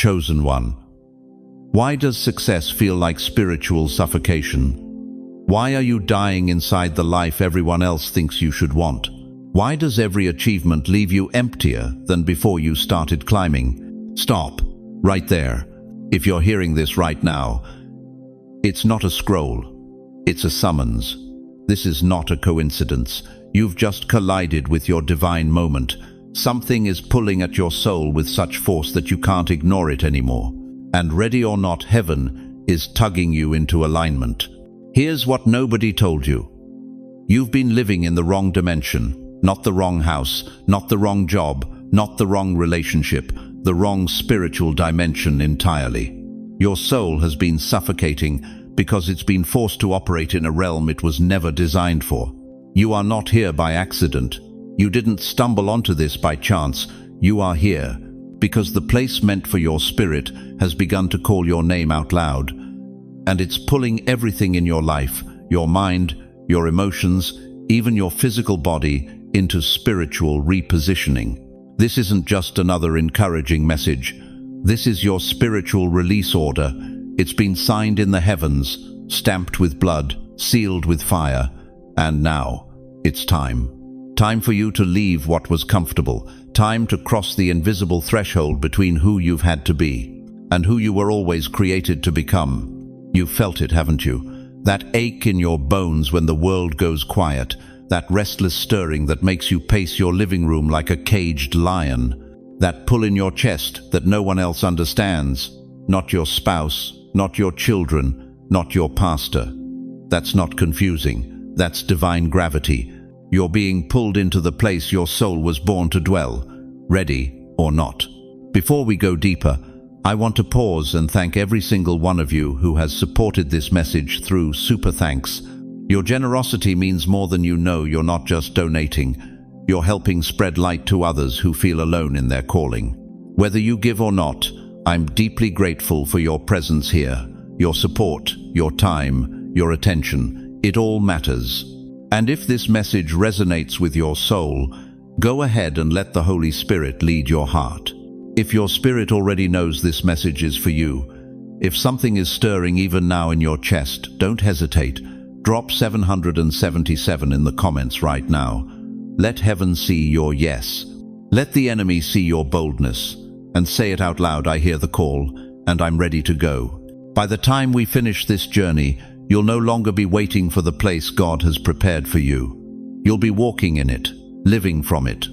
chosen one. Why does success feel like spiritual suffocation? Why are you dying inside the life everyone else thinks you should want? Why does every achievement leave you emptier than before you started climbing? Stop, right there. If you're hearing this right now, it's not a scroll, it's a summons. This is not a coincidence. You've just collided with your divine moment. Something is pulling at your soul with such force that you can't ignore it anymore. And ready or not, heaven is tugging you into alignment. Here's what nobody told you. You've been living in the wrong dimension, not the wrong house, not the wrong job, not the wrong relationship, the wrong spiritual dimension entirely. Your soul has been suffocating because it's been forced to operate in a realm it was never designed for. You are not here by accident. You didn't stumble onto this by chance. You are here because the place meant for your spirit has begun to call your name out loud. And it's pulling everything in your life, your mind, your emotions, even your physical body, into spiritual repositioning. This isn't just another encouraging message. This is your spiritual release order. It's been signed in the heavens, stamped with blood, sealed with fire. And now, it's time. Time for you to leave what was comfortable. Time to cross the invisible threshold between who you've had to be and who you were always created to become. You've felt it, haven't you? That ache in your bones when the world goes quiet, that restless stirring that makes you pace your living room like a caged lion, that pull in your chest that no one else understands, not your spouse, not your children, not your pastor. That's not confusing, that's divine gravity. You're being pulled into the place your soul was born to dwell, ready or not. Before we go deeper, I want to pause and thank every single one of you who has supported this message through super thanks. Your generosity means more than you know. You're not just donating. You're helping spread light to others who feel alone in their calling. Whether you give or not, I'm deeply grateful for your presence here, your support, your time, your attention. It all matters. And if this message resonates with your soul, go ahead and let the Holy Spirit lead your heart. If your spirit already knows this message is for you, if something is stirring even now in your chest, don't hesitate. Drop 777 in the comments right now. Let heaven see your yes. Let the enemy see your boldness. And say it out loud, I hear the call, and I'm ready to go. By the time we finish this journey, you'll no longer be waiting for the place God has prepared for you. You'll be walking in it, living from it,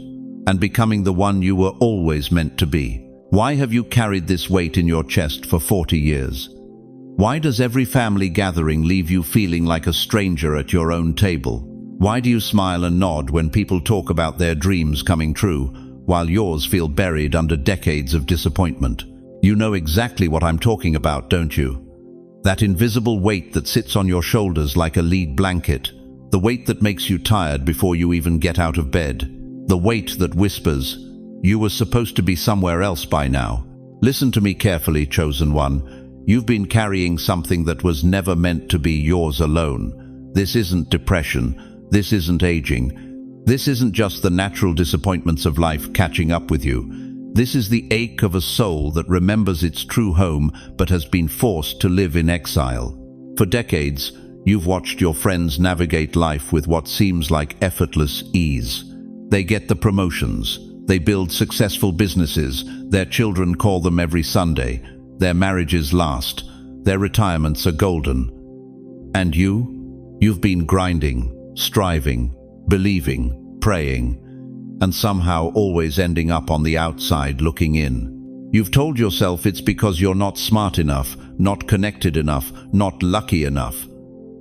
and becoming the one you were always meant to be. Why have you carried this weight in your chest for 40 years? Why does every family gathering leave you feeling like a stranger at your own table? Why do you smile and nod when people talk about their dreams coming true, while yours feel buried under decades of disappointment? You know exactly what I'm talking about, don't you? That invisible weight that sits on your shoulders like a lead blanket, the weight that makes you tired before you even get out of bed. The weight that whispers, you were supposed to be somewhere else by now. Listen to me carefully, chosen one. You've been carrying something that was never meant to be yours alone. This isn't depression. This isn't aging. This isn't just the natural disappointments of life catching up with you. This is the ache of a soul that remembers its true home but has been forced to live in exile. For decades, you've watched your friends navigate life with what seems like effortless ease. They get the promotions, they build successful businesses, their children call them every Sunday, their marriages last, their retirements are golden. And you've been grinding, striving, believing, praying, and somehow always ending up on the outside looking in. You've told yourself it's because you're not smart enough, not connected enough, not lucky enough.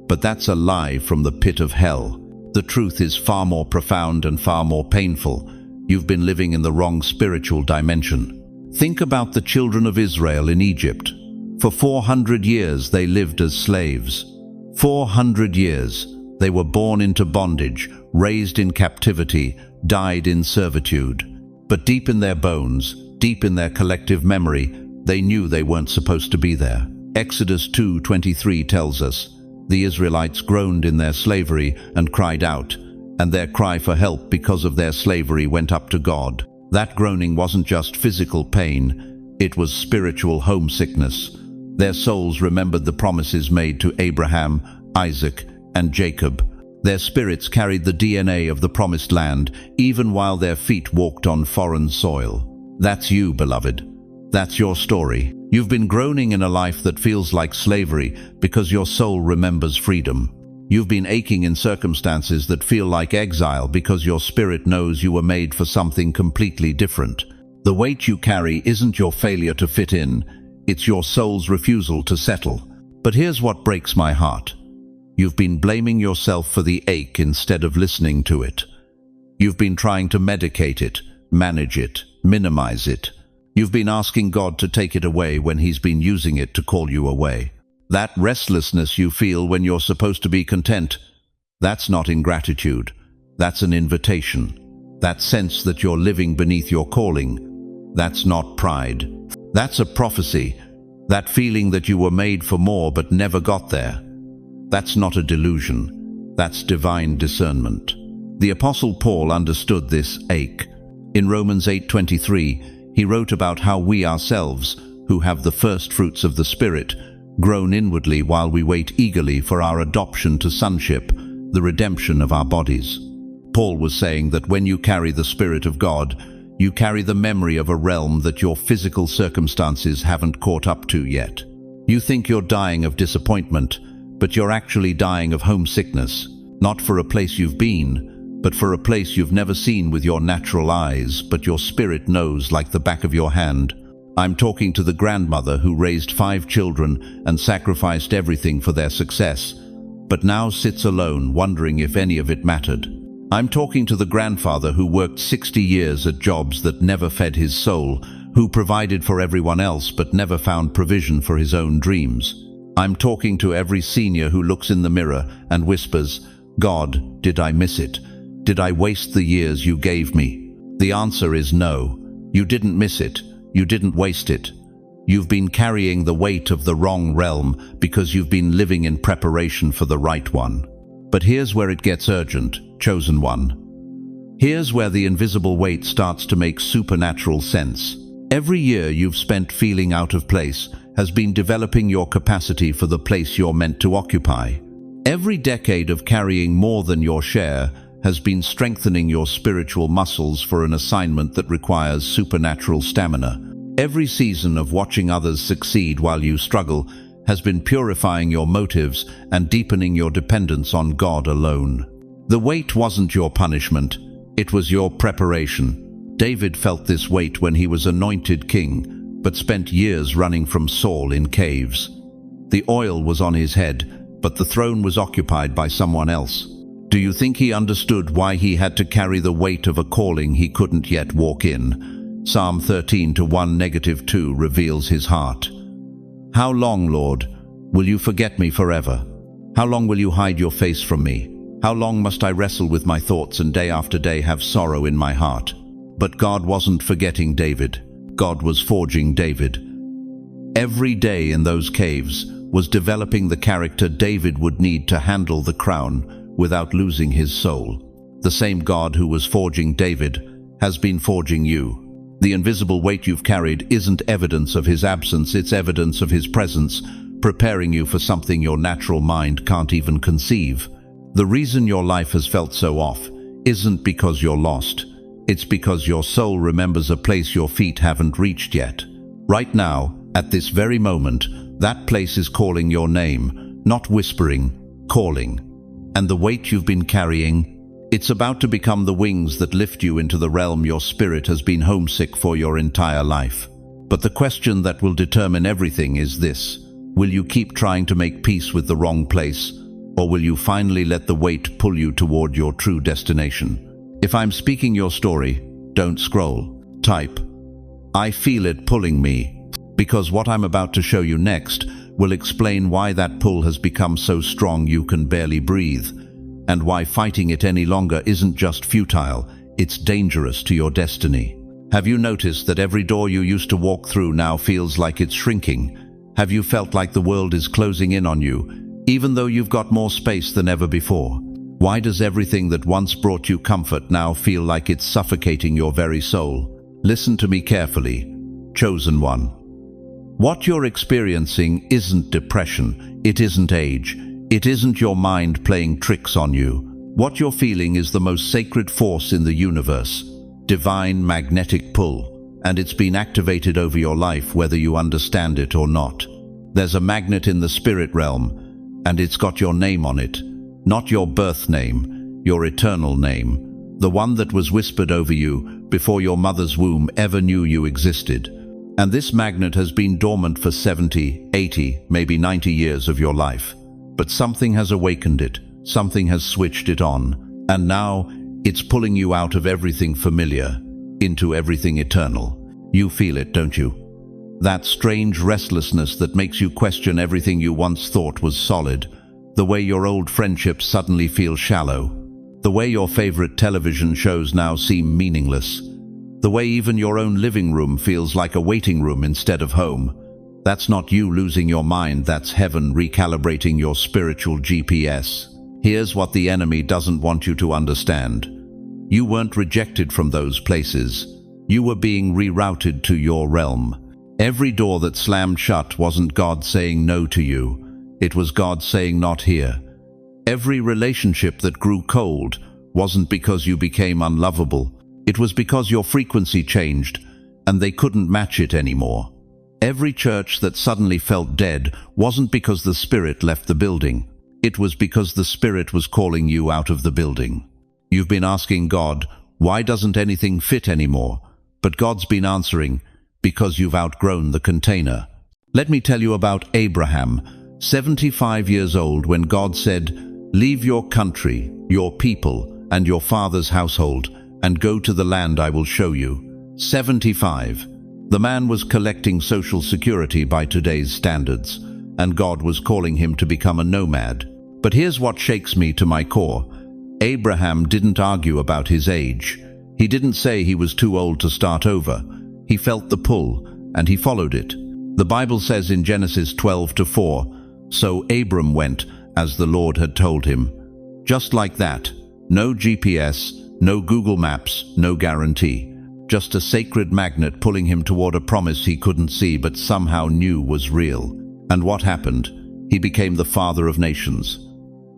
But that's a lie from the pit of hell. The truth is far more profound and far more painful. You've been living in the wrong spiritual dimension. Think about the children of Israel in Egypt. For 400 years they lived as slaves. 400 years they were born into bondage, raised in captivity, died in servitude. But deep in their bones, deep in their collective memory, they knew they weren't supposed to be there. Exodus 2:23 tells us, the Israelites groaned in their slavery and cried out, and their cry for help because of their slavery went up to God. That groaning wasn't just physical pain, It was spiritual homesickness. Their souls remembered the promises made to Abraham, Isaac, and Jacob. Their spirits carried the DNA of the promised land, even while their feet walked on foreign soil. That's you, beloved. That's your story. You've been groaning in a life that feels like slavery because your soul remembers freedom. You've been aching in circumstances that feel like exile because your spirit knows you were made for something completely different. The weight you carry isn't your failure to fit in, it's your soul's refusal to settle. But here's what breaks my heart. You've been blaming yourself for the ache instead of listening to it. You've been trying to medicate it, manage it, minimize it. You've been asking God to take it away when He's been using it to call you away. That restlessness you feel when you're supposed to be content, that's not ingratitude. That's an invitation. That sense that you're living beneath your calling, that's not pride. That's a prophecy. That feeling that you were made for more but never got there. That's not a delusion. That's divine discernment. The Apostle Paul understood this ache. In Romans 8:23, he wrote about how we ourselves, who have the first fruits of the Spirit, groan inwardly while we wait eagerly for our adoption to sonship, the redemption of our bodies. Paul was saying that when you carry the Spirit of God, you carry the memory of a realm that your physical circumstances haven't caught up to yet. You think you're dying of disappointment, but you're actually dying of homesickness, not for a place you've been, but for a place you've never seen with your natural eyes, but your spirit knows like the back of your hand. I'm talking to the grandmother who raised 5 children and sacrificed everything for their success, but now sits alone wondering if any of it mattered. I'm talking to the grandfather who worked 60 years at jobs that never fed his soul, who provided for everyone else but never found provision for his own dreams. I'm talking to every senior who looks in the mirror and whispers, "God, did I miss it? Did I waste the years you gave me?" The answer is no. You didn't miss it. You didn't waste it. You've been carrying the weight of the wrong realm because you've been living in preparation for the right one. But here's where it gets urgent, chosen one. Here's where the invisible weight starts to make supernatural sense. Every year you've spent feeling out of place has been developing your capacity for the place you're meant to occupy. Every decade of carrying more than your share has been strengthening your spiritual muscles for an assignment that requires supernatural stamina. Every season of watching others succeed while you struggle has been purifying your motives and deepening your dependence on God alone. The weight wasn't your punishment, it was your preparation. David felt this weight when he was anointed king, but spent years running from Saul in caves. The oil was on his head, but the throne was occupied by someone else. Do you think he understood why he had to carry the weight of a calling he couldn't yet walk in? Psalm 13:1-2 reveals his heart. How long, Lord, will you forget me forever? How long will you hide your face from me? How long must I wrestle with my thoughts and day after day have sorrow in my heart? But God wasn't forgetting David. God was forging David. Every day in those caves was developing the character David would need to handle the crown without losing his soul. The same God who was forging David has been forging you. The invisible weight you've carried isn't evidence of his absence, it's evidence of his presence, preparing you for something your natural mind can't even conceive. The reason your life has felt so off isn't because you're lost. It's because your soul remembers a place your feet haven't reached yet. Right now, at this very moment, that place is calling your name, not whispering, calling. And the weight you've been carrying, it's about to become the wings that lift you into the realm your spirit has been homesick for your entire life. But the question that will determine everything is this: will you keep trying to make peace with the wrong place, or will you finally let the weight pull you toward your true destination? If I'm speaking your story, don't scroll. Type, "I feel it pulling me," because what I'm about to show you next will explain why that pull has become so strong you can barely breathe, and why fighting it any longer isn't just futile, it's dangerous to your destiny. Have you noticed that every door you used to walk through now feels like it's shrinking? Have you felt like the world is closing in on you, even though you've got more space than ever before? Why does everything that once brought you comfort now feel like it's suffocating your very soul? Listen to me carefully, chosen one. What you're experiencing isn't depression, it isn't age, it isn't your mind playing tricks on you. What you're feeling is the most sacred force in the universe, divine magnetic pull, and it's been activated over your life whether you understand it or not. There's a magnet in the spirit realm, and it's got your name on it. Not your birth name, your eternal name. The one that was whispered over you before your mother's womb ever knew you existed. And this magnet has been dormant for 70, 80, maybe 90 years of your life. But something has awakened it, something has switched it on, and now it's pulling you out of everything familiar, into everything eternal. You feel it, don't you? That strange restlessness that makes you question everything you once thought was solid. The way your old friendships suddenly feel shallow. The way your favorite television shows now seem meaningless. The way even your own living room feels like a waiting room instead of home. That's not you losing your mind, that's heaven recalibrating your spiritual GPS. Here's what the enemy doesn't want you to understand. You weren't rejected from those places. You were being rerouted to your realm. Every door that slammed shut wasn't God saying no to you. It was God saying not here. Every relationship that grew cold wasn't because you became unlovable. It was because your frequency changed and they couldn't match it anymore. Every church that suddenly felt dead wasn't because the spirit left the building. It was because the spirit was calling you out of the building. You've been asking God, why doesn't anything fit anymore? But God's been answering, because you've outgrown the container. Let me tell you about Abraham, 75 years old, when God said, "Leave your country, your people, and your father's household, and go to the land I will show you." 75. The man was collecting social security by today's standards, and God was calling him to become a nomad. But here's what shakes me to my core. Abraham didn't argue about his age. He didn't say he was too old to start over. He felt the pull, and he followed it. The Bible says in Genesis 12:4, "So Abram went, as the Lord had told him." Just like that. No GPS, no Google Maps, no guarantee. Just a sacred magnet pulling him toward a promise he couldn't see but somehow knew was real. And what happened? He became the father of nations.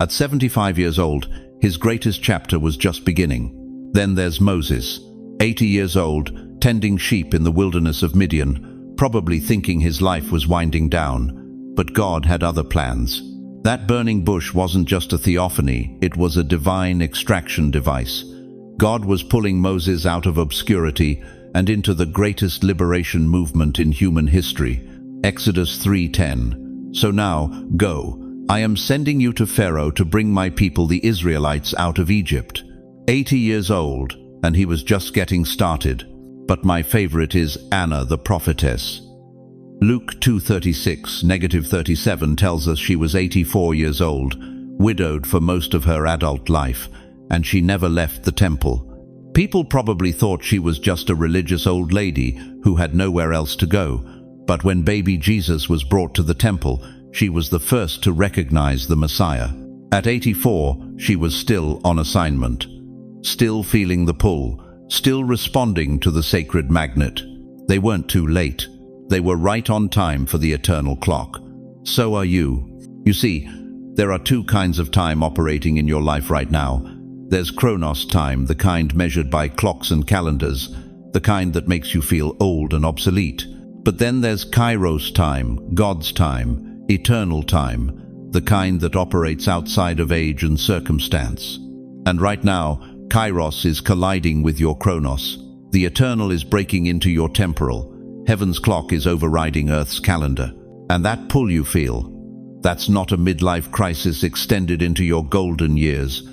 At 75 years old, his greatest chapter was just beginning. Then there's Moses, 80 years old, tending sheep in the wilderness of Midian, probably thinking his life was winding down. But God had other plans. That burning bush wasn't just a theophany, it was a divine extraction device. God was pulling Moses out of obscurity and into the greatest liberation movement in human history. Exodus 3:10. "So now, go. I am sending you to Pharaoh to bring my people the Israelites out of Egypt." 80 years old, and he was just getting started. But my favorite is Anna the prophetess. Luke 2:36-37 tells us she was 84 years old, widowed for most of her adult life, and she never left the temple. People probably thought she was just a religious old lady who had nowhere else to go, but when baby Jesus was brought to the temple, she was the first to recognize the Messiah. At 84, she was still on assignment, still feeling the pull, still responding to the sacred magnet. They weren't too late. They were right on time for the eternal clock. So are you. You see, there are two kinds of time operating in your life right now. There's Chronos time, the kind measured by clocks and calendars, the kind that makes you feel old and obsolete. But then there's Kairos time, God's time, eternal time, the kind that operates outside of age and circumstance. And right now, Kairos is colliding with your Chronos. The eternal is breaking into your temporal. Heaven's clock is overriding Earth's calendar. And that pull you feel, that's not a midlife crisis extended into your golden years.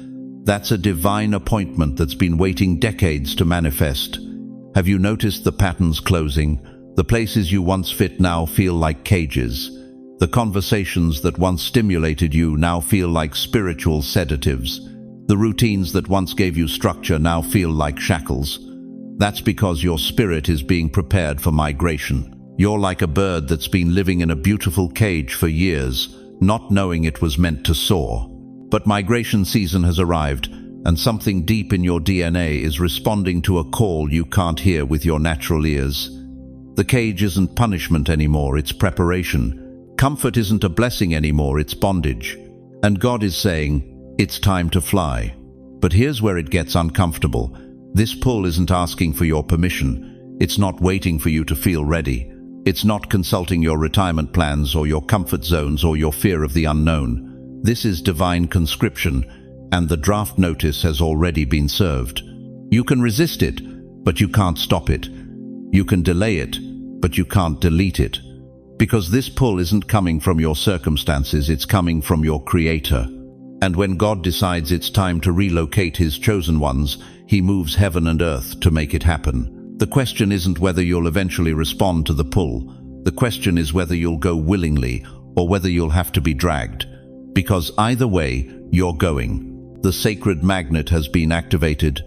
That's a divine appointment that's been waiting decades to manifest. Have you noticed the patterns closing? The places you once fit now feel like cages. The conversations that once stimulated you now feel like spiritual sedatives. The routines that once gave you structure now feel like shackles. That's because your spirit is being prepared for migration. You're like a bird that's been living in a beautiful cage for years, not knowing it was meant to soar. But migration season has arrived, and something deep in your DNA is responding to a call you can't hear with your natural ears. The cage isn't punishment anymore, it's preparation. Comfort isn't a blessing anymore, it's bondage. And God is saying, it's time to fly. But here's where it gets uncomfortable. This pull isn't asking for your permission. It's not waiting for you to feel ready. It's not consulting your retirement plans or your comfort zones or your fear of the unknown. This is divine conscription, and the draft notice has already been served. You can resist it, but you can't stop it. You can delay it, but you can't delete it. Because this pull isn't coming from your circumstances, it's coming from your Creator. And when God decides it's time to relocate His chosen ones, He moves heaven and earth to make it happen. The question isn't whether you'll eventually respond to the pull. The question is whether you'll go willingly or whether you'll have to be dragged. Because either way, you're going. The sacred magnet has been activated,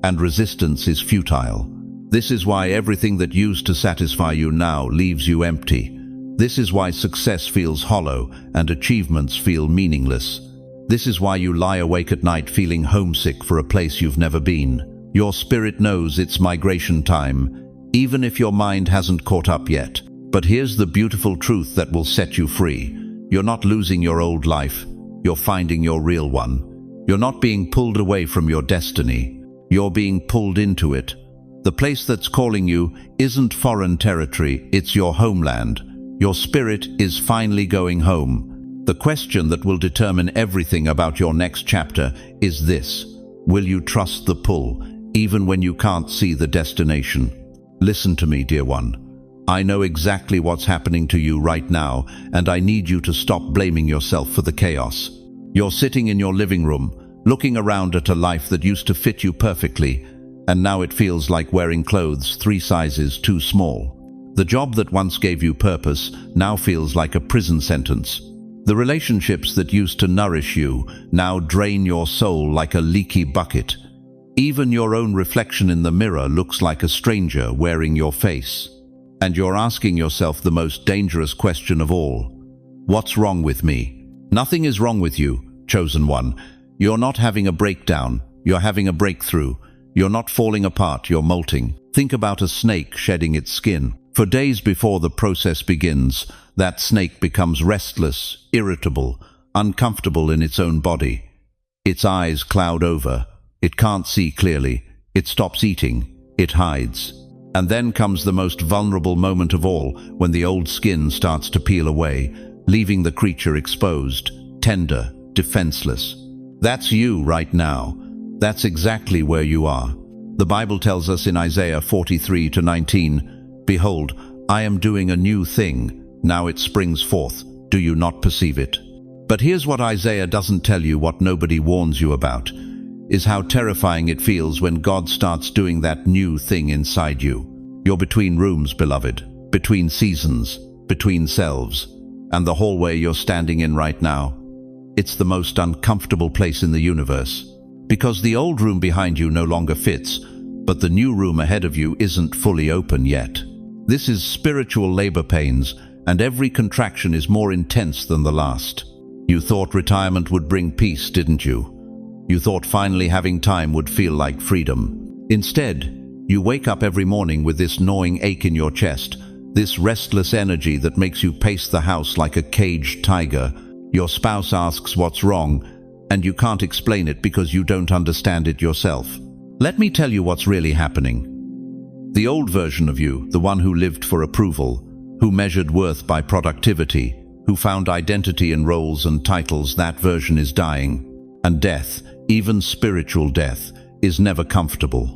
and resistance is futile. This is why everything that used to satisfy you now leaves you empty. This is why success feels hollow and achievements feel meaningless. This is why you lie awake at night feeling homesick for a place you've never been. Your spirit knows it's migration time, even if your mind hasn't caught up yet. But here's the beautiful truth that will set you free. You're not losing your old life. You're finding your real one. You're not being pulled away from your destiny. You're being pulled into it. The place that's calling you isn't foreign territory, it's your homeland. Your spirit is finally going home. The question that will determine everything about your next chapter is this: will you trust the pull, even when you can't see the destination? Listen to me, dear one. I know exactly what's happening to you right now, and I need you to stop blaming yourself for the chaos. You're sitting in your living room, looking around at a life that used to fit you perfectly, and now it feels like wearing clothes 3 sizes too small. The job that once gave you purpose now feels like a prison sentence. The relationships that used to nourish you now drain your soul like a leaky bucket. Even your own reflection in the mirror looks like a stranger wearing your face. And you're asking yourself the most dangerous question of all: what's wrong with me? Nothing is wrong with you, chosen one. You're not having a breakdown, you're having a breakthrough. You're not falling apart, you're molting. Think about a snake shedding its skin. For days before the process begins, that snake becomes restless, irritable, uncomfortable in its own body. Its eyes cloud over. It can't see clearly. It stops eating. It hides. And then comes the most vulnerable moment of all, when the old skin starts to peel away, leaving the creature exposed, tender, defenseless. That's you right now. That's exactly where you are. The Bible tells us in Isaiah 43:19, "Behold, I am doing a new thing. Now it springs forth. Do you not perceive it?" But here's what Isaiah doesn't tell you, what nobody warns you about, is how terrifying it feels when God starts doing that new thing inside you. You're between rooms, beloved, between seasons, between selves, and the hallway you're standing in right now, it's the most uncomfortable place in the universe. Because the old room behind you no longer fits, but the new room ahead of you isn't fully open yet. This is spiritual labor pains, and every contraction is more intense than the last. You thought retirement would bring peace, didn't you? You thought finally having time would feel like freedom. Instead, you wake up every morning with this gnawing ache in your chest, this restless energy that makes you pace the house like a caged tiger. Your spouse asks what's wrong, and you can't explain it because you don't understand it yourself. Let me tell you what's really happening. The old version of you, the one who lived for approval, who measured worth by productivity, who found identity in roles and titles, that version is dying. And death, even spiritual death, is never comfortable.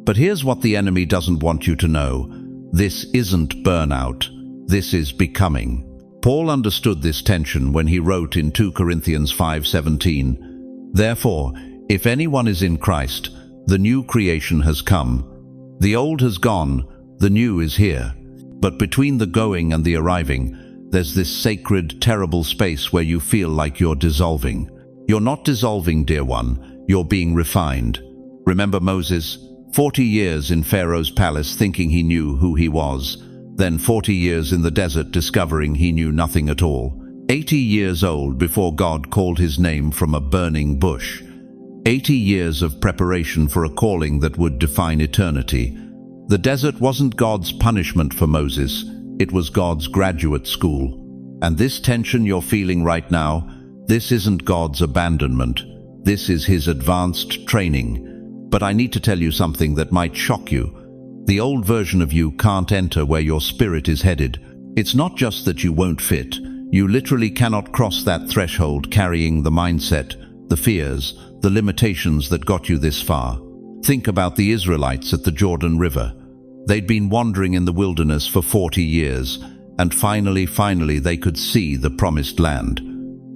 But here's what the enemy doesn't want you to know. This isn't burnout. This is becoming. Paul understood this tension when he wrote in 2 Corinthians 5:17, "Therefore, if anyone is in Christ, the new creation has come. The old has gone, the new is here." But between the going and the arriving, there's this sacred, terrible space where you feel like you're dissolving. You're not dissolving, dear one, you're being refined. Remember Moses? 40 years in Pharaoh's palace thinking he knew who he was. Then 40 years in the desert discovering he knew nothing at all. 80 years old before God called his name from a burning bush. 80 years of preparation for a calling that would define eternity. The desert wasn't God's punishment for Moses, it was God's graduate school. And this tension you're feeling right now, this isn't God's abandonment. This is his advanced training. But I need to tell you something that might shock you. The old version of you can't enter where your spirit is headed. It's not just that you won't fit. You literally cannot cross that threshold carrying the mindset, the fears, the limitations that got you this far. Think about the Israelites at the Jordan River. They'd been wandering in the wilderness for 40 years, and finally they could see the promised land.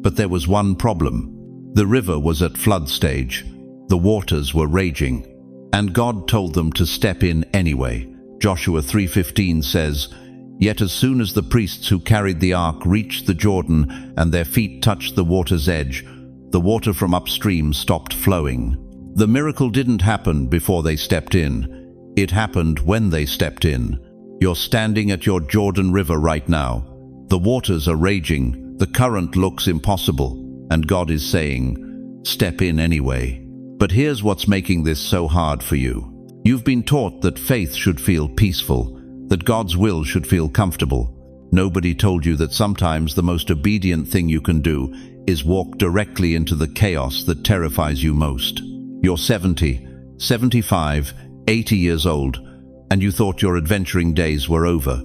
But there was one problem. The river was at flood stage. The waters were raging. And God told them to step in anyway. Joshua 3:15 says, "Yet as soon as the priests who carried the ark reached the Jordan and their feet touched the water's edge, the water from upstream stopped flowing." The miracle didn't happen before they stepped in. It happened when they stepped in. You're standing at your Jordan River right now. The waters are raging, the current looks impossible, and God is saying, step in anyway. But here's what's making this so hard for you. You've been taught that faith should feel peaceful, that God's will should feel comfortable. Nobody told you that sometimes the most obedient thing you can do is walk directly into the chaos that terrifies you most. You're 70, 75, 80 years old, and you thought your adventuring days were over.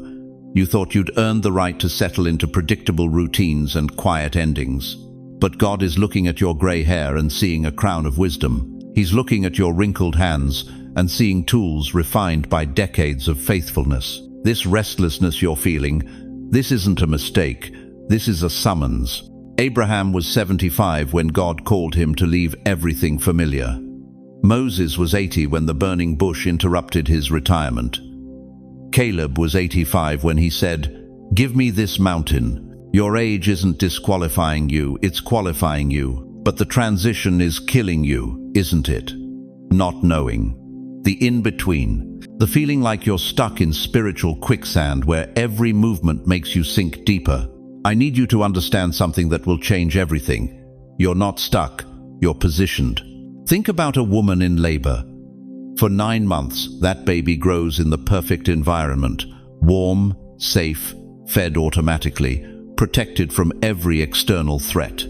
You thought you'd earned the right to settle into predictable routines and quiet endings. But God is looking at your grey hair and seeing a crown of wisdom. He's looking at your wrinkled hands and seeing tools refined by decades of faithfulness. This restlessness you're feeling, this isn't a mistake. This is a summons. Abraham was 75 when God called him to leave everything familiar. Moses was 80 when the burning bush interrupted his retirement. Caleb was 85 when he said, "Give me this mountain." Your age isn't disqualifying you, it's qualifying you. But the transition is killing you, isn't it? Not knowing. The in-between. The feeling like you're stuck in spiritual quicksand where every movement makes you sink deeper. I need you to understand something that will change everything. You're not stuck, you're positioned. Think about a woman in labor. For 9 months, that baby grows in the perfect environment. Warm, safe, fed automatically, protected from every external threat.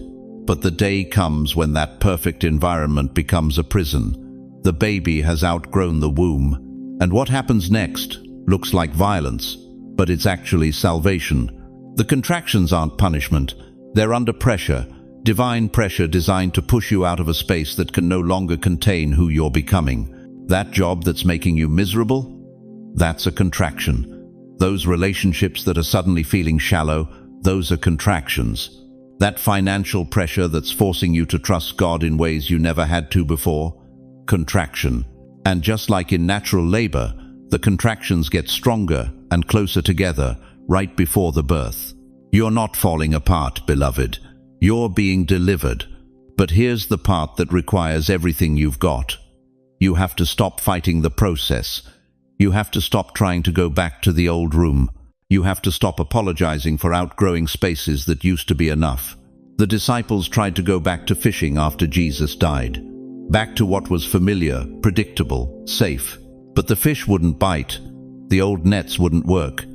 But the day comes when that perfect environment becomes a prison. The baby has outgrown the womb. And what happens next looks like violence, but it's actually salvation. The contractions aren't punishment. They're under pressure, divine pressure designed to push you out of a space that can no longer contain who you're becoming. That job that's making you miserable? That's a contraction. Those relationships that are suddenly feeling shallow, those are contractions. That financial pressure that's forcing you to trust God in ways you never had to before? Contraction. And just like in natural labor, the contractions get stronger and closer together right before the birth. You're not falling apart, beloved. You're being delivered. But here's the part that requires everything you've got. You have to stop fighting the process. You have to stop trying to go back to the old room. You have to stop apologizing for outgrowing spaces that used to be enough. The disciples tried to go back to fishing after Jesus died. Back to what was familiar, predictable, safe. But the fish wouldn't bite. The old nets wouldn't work.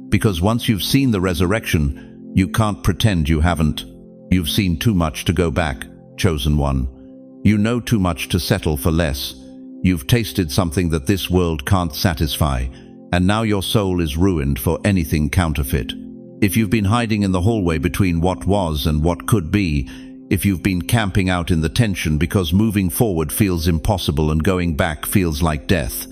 Because once you've seen the resurrection, you can't pretend you haven't. You've seen too much to go back, chosen one. You know too much to settle for less. You've tasted something that this world can't satisfy, and now your soul is ruined for anything counterfeit. If you've been hiding in the hallway between what was and what could be, if you've been camping out in the tension because moving forward feels impossible and going back feels like death,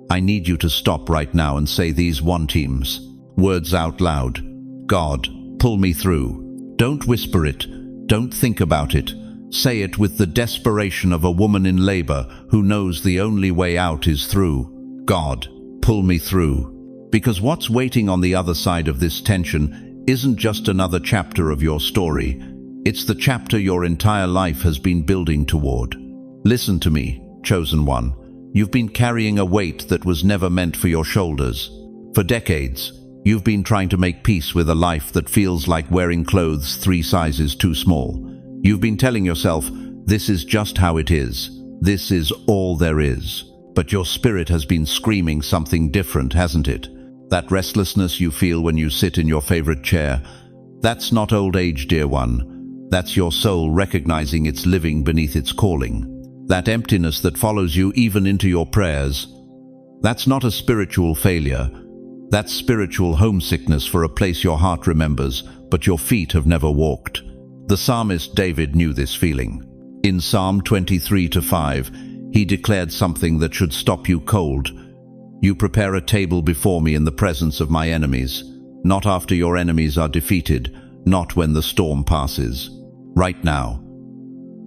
I need you to stop right now and say these one teams. Words out loud. God, pull me through. Don't whisper it. Don't think about it. Say it with the desperation of a woman in labor who knows the only way out is through. God, pull me through. Because what's waiting on the other side of this tension isn't just another chapter of your story. It's the chapter your entire life has been building toward. Listen to me, chosen one. You've been carrying a weight that was never meant for your shoulders. For decades, you've been trying to make peace with a life that feels like wearing clothes 3 sizes too small. You've been telling yourself, this is just how it is. This is all there is. But your spirit has been screaming something different, hasn't it? That restlessness you feel when you sit in your favorite chair. That's not old age, dear one. That's your soul recognizing it's living beneath its calling. That emptiness that follows you even into your prayers. That's not a spiritual failure. That's spiritual homesickness for a place your heart remembers, but your feet have never walked. The psalmist David knew this feeling. In Psalm 23:5, he declared something that should stop you cold. You prepare a table before me in the presence of my enemies, not after your enemies are defeated, not when the storm passes. Right now,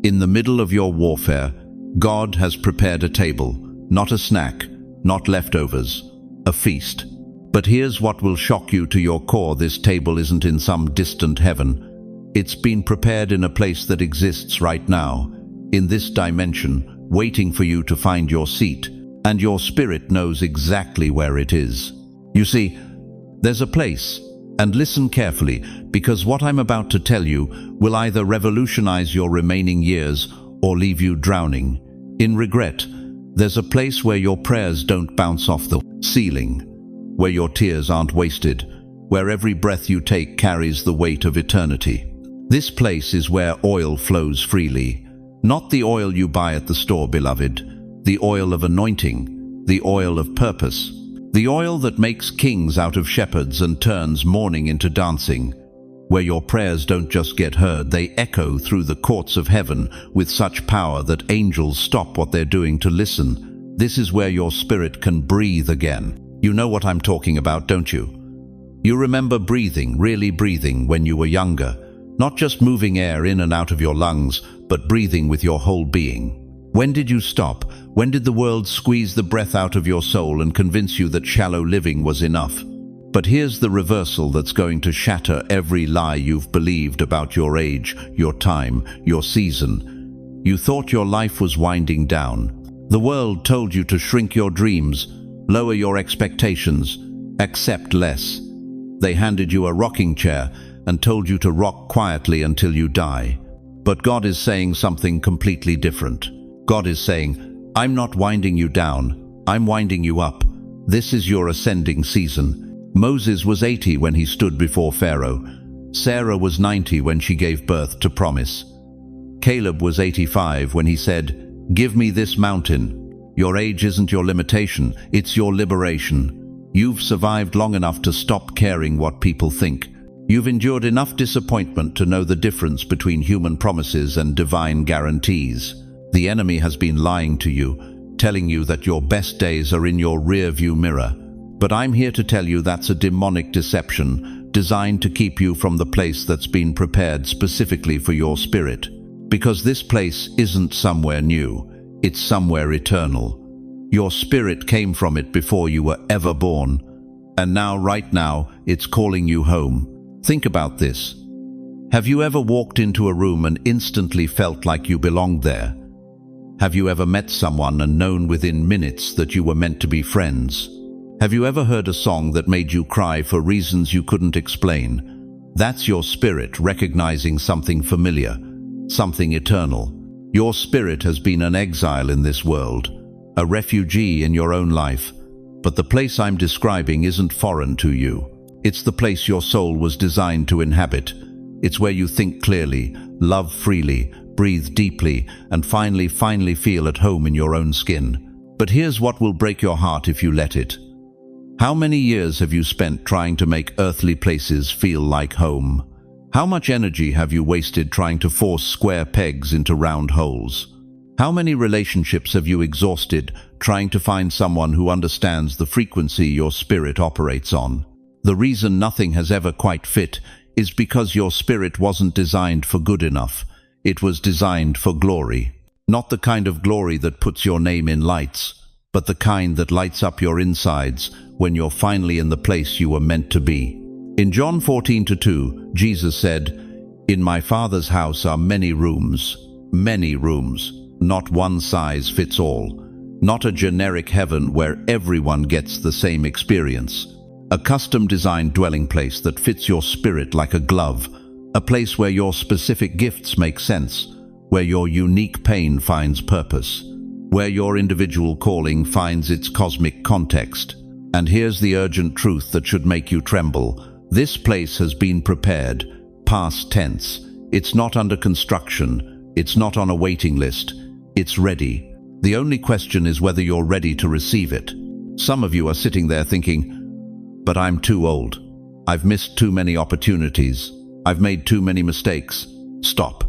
in the middle of your warfare, God has prepared a table, not a snack, not leftovers, a feast. But here's what will shock you to your core: this table isn't in some distant heaven. It's been prepared in a place that exists right now, in this dimension, waiting for you to find your seat, and your spirit knows exactly where it is. You see, there's a place, and listen carefully, because what I'm about to tell you will either revolutionize your remaining years or leave you drowning in regret. There's a place where your prayers don't bounce off the ceiling, where your tears aren't wasted, where every breath you take carries the weight of eternity. This place is where oil flows freely. Not the oil you buy at the store, beloved. The oil of anointing. The oil of purpose. The oil that makes kings out of shepherds and turns mourning into dancing. Where your prayers don't just get heard, they echo through the courts of heaven with such power that angels stop what they're doing to listen. This is where your spirit can breathe again. You know what I'm talking about, don't you? You remember breathing, really breathing, when you were younger. Not just moving air in and out of your lungs, but breathing with your whole being. When did you stop? When did the world squeeze the breath out of your soul and convince you that shallow living was enough? But here's the reversal that's going to shatter every lie you've believed about your age, your time, your season. You thought your life was winding down. The world told you to shrink your dreams, lower your expectations, accept less. They handed you a rocking chair and told you to rock quietly until you die. But God is saying something completely different. God is saying, I'm not winding you down, I'm winding you up. This is your ascending season. Moses was 80 when he stood before Pharaoh. Sarah was 90 when she gave birth to promise. Caleb was 85 when he said, give me this mountain. Your age isn't your limitation, it's your liberation. You've survived long enough to stop caring what people think. You've endured enough disappointment to know the difference between human promises and divine guarantees. The enemy has been lying to you, telling you that your best days are in your rear-view mirror. But I'm here to tell you that's a demonic deception designed to keep you from the place that's been prepared specifically for your spirit. Because this place isn't somewhere new, it's somewhere eternal. Your spirit came from it before you were ever born. And now, right now, it's calling you home. Think about this. Have you ever walked into a room and instantly felt like you belonged there? Have you ever met someone and known within minutes that you were meant to be friends? Have you ever heard a song that made you cry for reasons you couldn't explain? That's your spirit recognizing something familiar, something eternal. Your spirit has been an exile in this world, a refugee in your own life. But the place I'm describing isn't foreign to you. It's the place your soul was designed to inhabit. It's where you think clearly, love freely, breathe deeply, and finally feel at home in your own skin. But here's what will break your heart if you let it. How many years have you spent trying to make earthly places feel like home? How much energy have you wasted trying to force square pegs into round holes? How many relationships have you exhausted trying to find someone who understands the frequency your spirit operates on? The reason nothing has ever quite fit is because your spirit wasn't designed for good enough. It was designed for glory. Not the kind of glory that puts your name in lights, but the kind that lights up your insides when you're finally in the place you were meant to be. In John 14:2, Jesus said, "In my Father's house are many rooms, not one size fits all, not a generic heaven where everyone gets the same experience. A custom-designed dwelling place that fits your spirit like a glove, a place where your specific gifts make sense, where your unique pain finds purpose. where your individual calling finds its cosmic context. And here's the urgent truth that should make you tremble. This place has been prepared, past tense. It's not under construction. It's not on a waiting list. It's ready. The only question is whether you're ready to receive it. Some of you are sitting there thinking, but I'm too old. I've missed too many opportunities. I've made too many mistakes. Stop.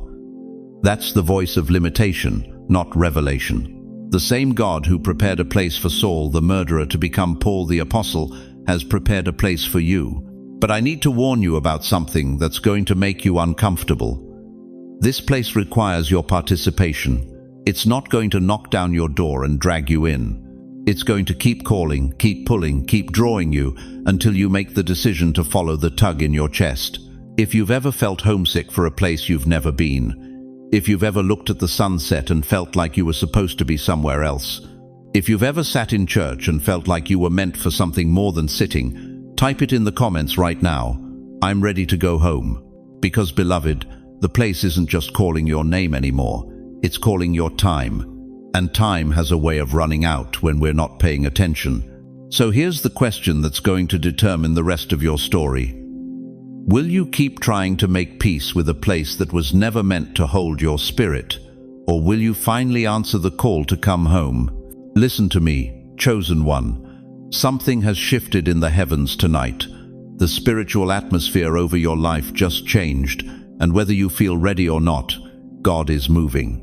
That's the voice of limitation, not revelation. The same God who prepared a place for Saul, the murderer, to become Paul the Apostle, has prepared a place for you. But I need to warn you about something that's going to make you uncomfortable. This place requires your participation. It's not going to knock down your door and drag you in. It's going to keep calling, keep pulling, keep drawing you until you make the decision to follow the tug in your chest. If you've ever felt homesick for a place you've never been, if you've ever looked at the sunset and felt like you were supposed to be somewhere else, if you've ever sat in church and felt like you were meant for something more than sitting, type it in the comments right now. I'm ready to go home. Because, beloved, the place isn't just calling your name anymore. It's calling your time. And time has a way of running out when we're not paying attention. So here's the question that's going to determine the rest of your story. Will you keep trying to make peace with a place that was never meant to hold your spirit? Or will you finally answer the call to come home? Listen to me, chosen one. Something has shifted in the heavens tonight. The spiritual atmosphere over your life just changed, and whether you feel ready or not, God is moving.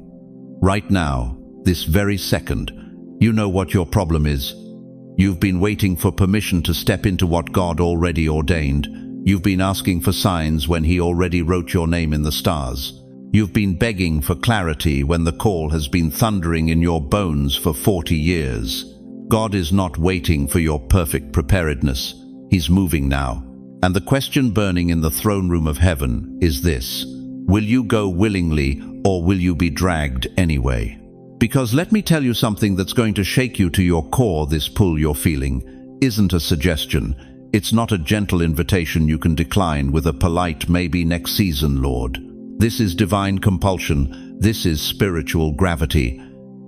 Right now, this very second, you know what your problem is. You've been waiting for permission to step into what God already ordained. You've been asking for signs when He already wrote your name in the stars. You've been begging for clarity when the call has been thundering in your bones for 40 years. God is not waiting for your perfect preparedness. He's moving now. And the question burning in the throne room of heaven is this: will you go willingly, or will you be dragged anyway? Because let me tell you something that's going to shake you to your core. This pull you're feeling isn't a suggestion. It's not a gentle invitation you can decline with a polite "maybe next season, Lord." This is divine compulsion. This is spiritual gravity.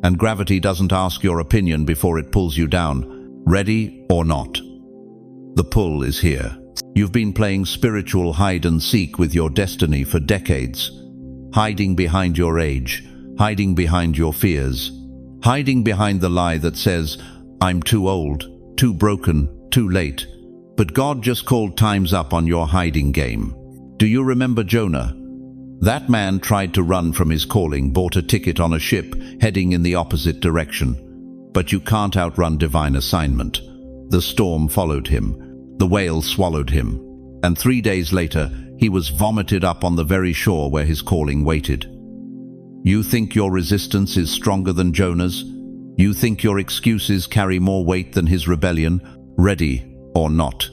And gravity doesn't ask your opinion before it pulls you down, ready or not. The pull is here. You've been playing spiritual hide and seek with your destiny for decades, hiding behind your age, hiding behind your fears, hiding behind the lie that says, I'm too old, too broken, too late. But God just called times up on your hiding game. Do you remember Jonah? That man tried to run from his calling, bought a ticket on a ship heading in the opposite direction. But you can't outrun divine assignment. The storm followed him. The whale swallowed him. And 3 days later, he was vomited up on the very shore where his calling waited. You think your resistance is stronger than Jonah's? You think your excuses carry more weight than his rebellion? Ready or not.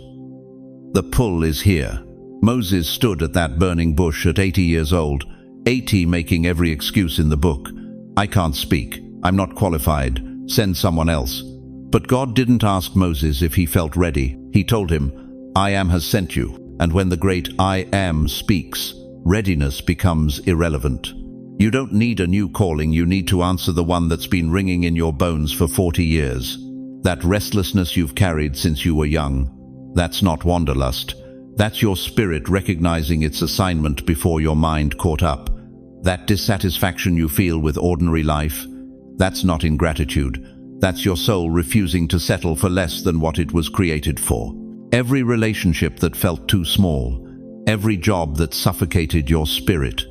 The pull is here. Moses stood at that burning bush at 80 years old, 80 making every excuse in the book. I can't speak. I'm not qualified. Send someone else. But God didn't ask Moses if he felt ready. He told him, I am has sent you. And when the great I am speaks, readiness becomes irrelevant. You don't need a new calling. You need to answer the one that's been ringing in your bones for 40 years. That restlessness you've carried since you were young. That's not wanderlust. That's your spirit recognizing its assignment before your mind caught up. That dissatisfaction you feel with ordinary life, that's not ingratitude. That's your soul refusing to settle for less than what it was created for. Every relationship that felt too small, every job that suffocated your spirit,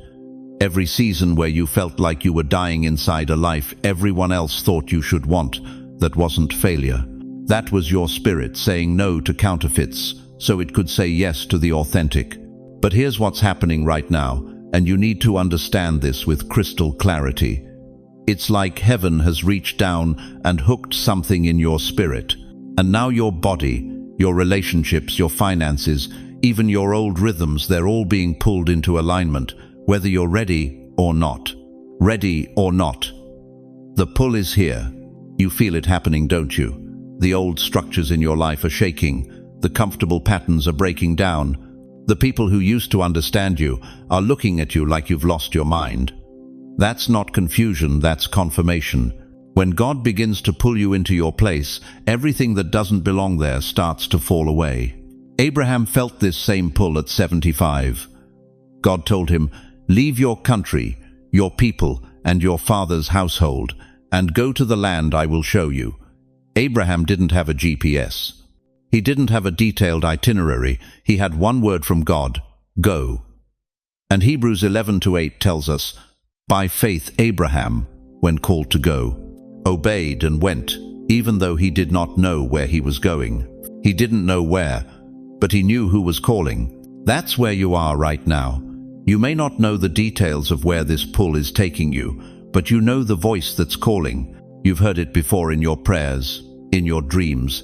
every season where you felt like you were dying inside a life everyone else thought you should want, that wasn't failure. That was your spirit saying no to counterfeits, so it could say yes to the authentic. But here's what's happening right now, and you need to understand this with crystal clarity. It's like heaven has reached down and hooked something in your spirit. And now your body, your relationships, your finances, even your old rhythms, they're all being pulled into alignment, whether you're ready or not. Ready or not. The pull is here. You feel it happening, don't you? The old structures in your life are shaking. The comfortable patterns are breaking down. The people who used to understand you are looking at you like you've lost your mind. That's not confusion, that's confirmation. When God begins to pull you into your place, everything that doesn't belong there starts to fall away. Abraham felt this same pull at 75. God told him, "Leave your country, your people, and your father's household, and go to the land I will show you." Abraham didn't have a GPS. He didn't have a detailed itinerary. He had one word from God: go. And Hebrews 11:8 tells us, by faith Abraham, when called to go, obeyed and went, even though he did not know where he was going. He didn't know where, but he knew who was calling. That's where you are right now. You may not know the details of where this pull is taking you, but you know the voice that's calling. You've heard it before in your prayers, in your dreams,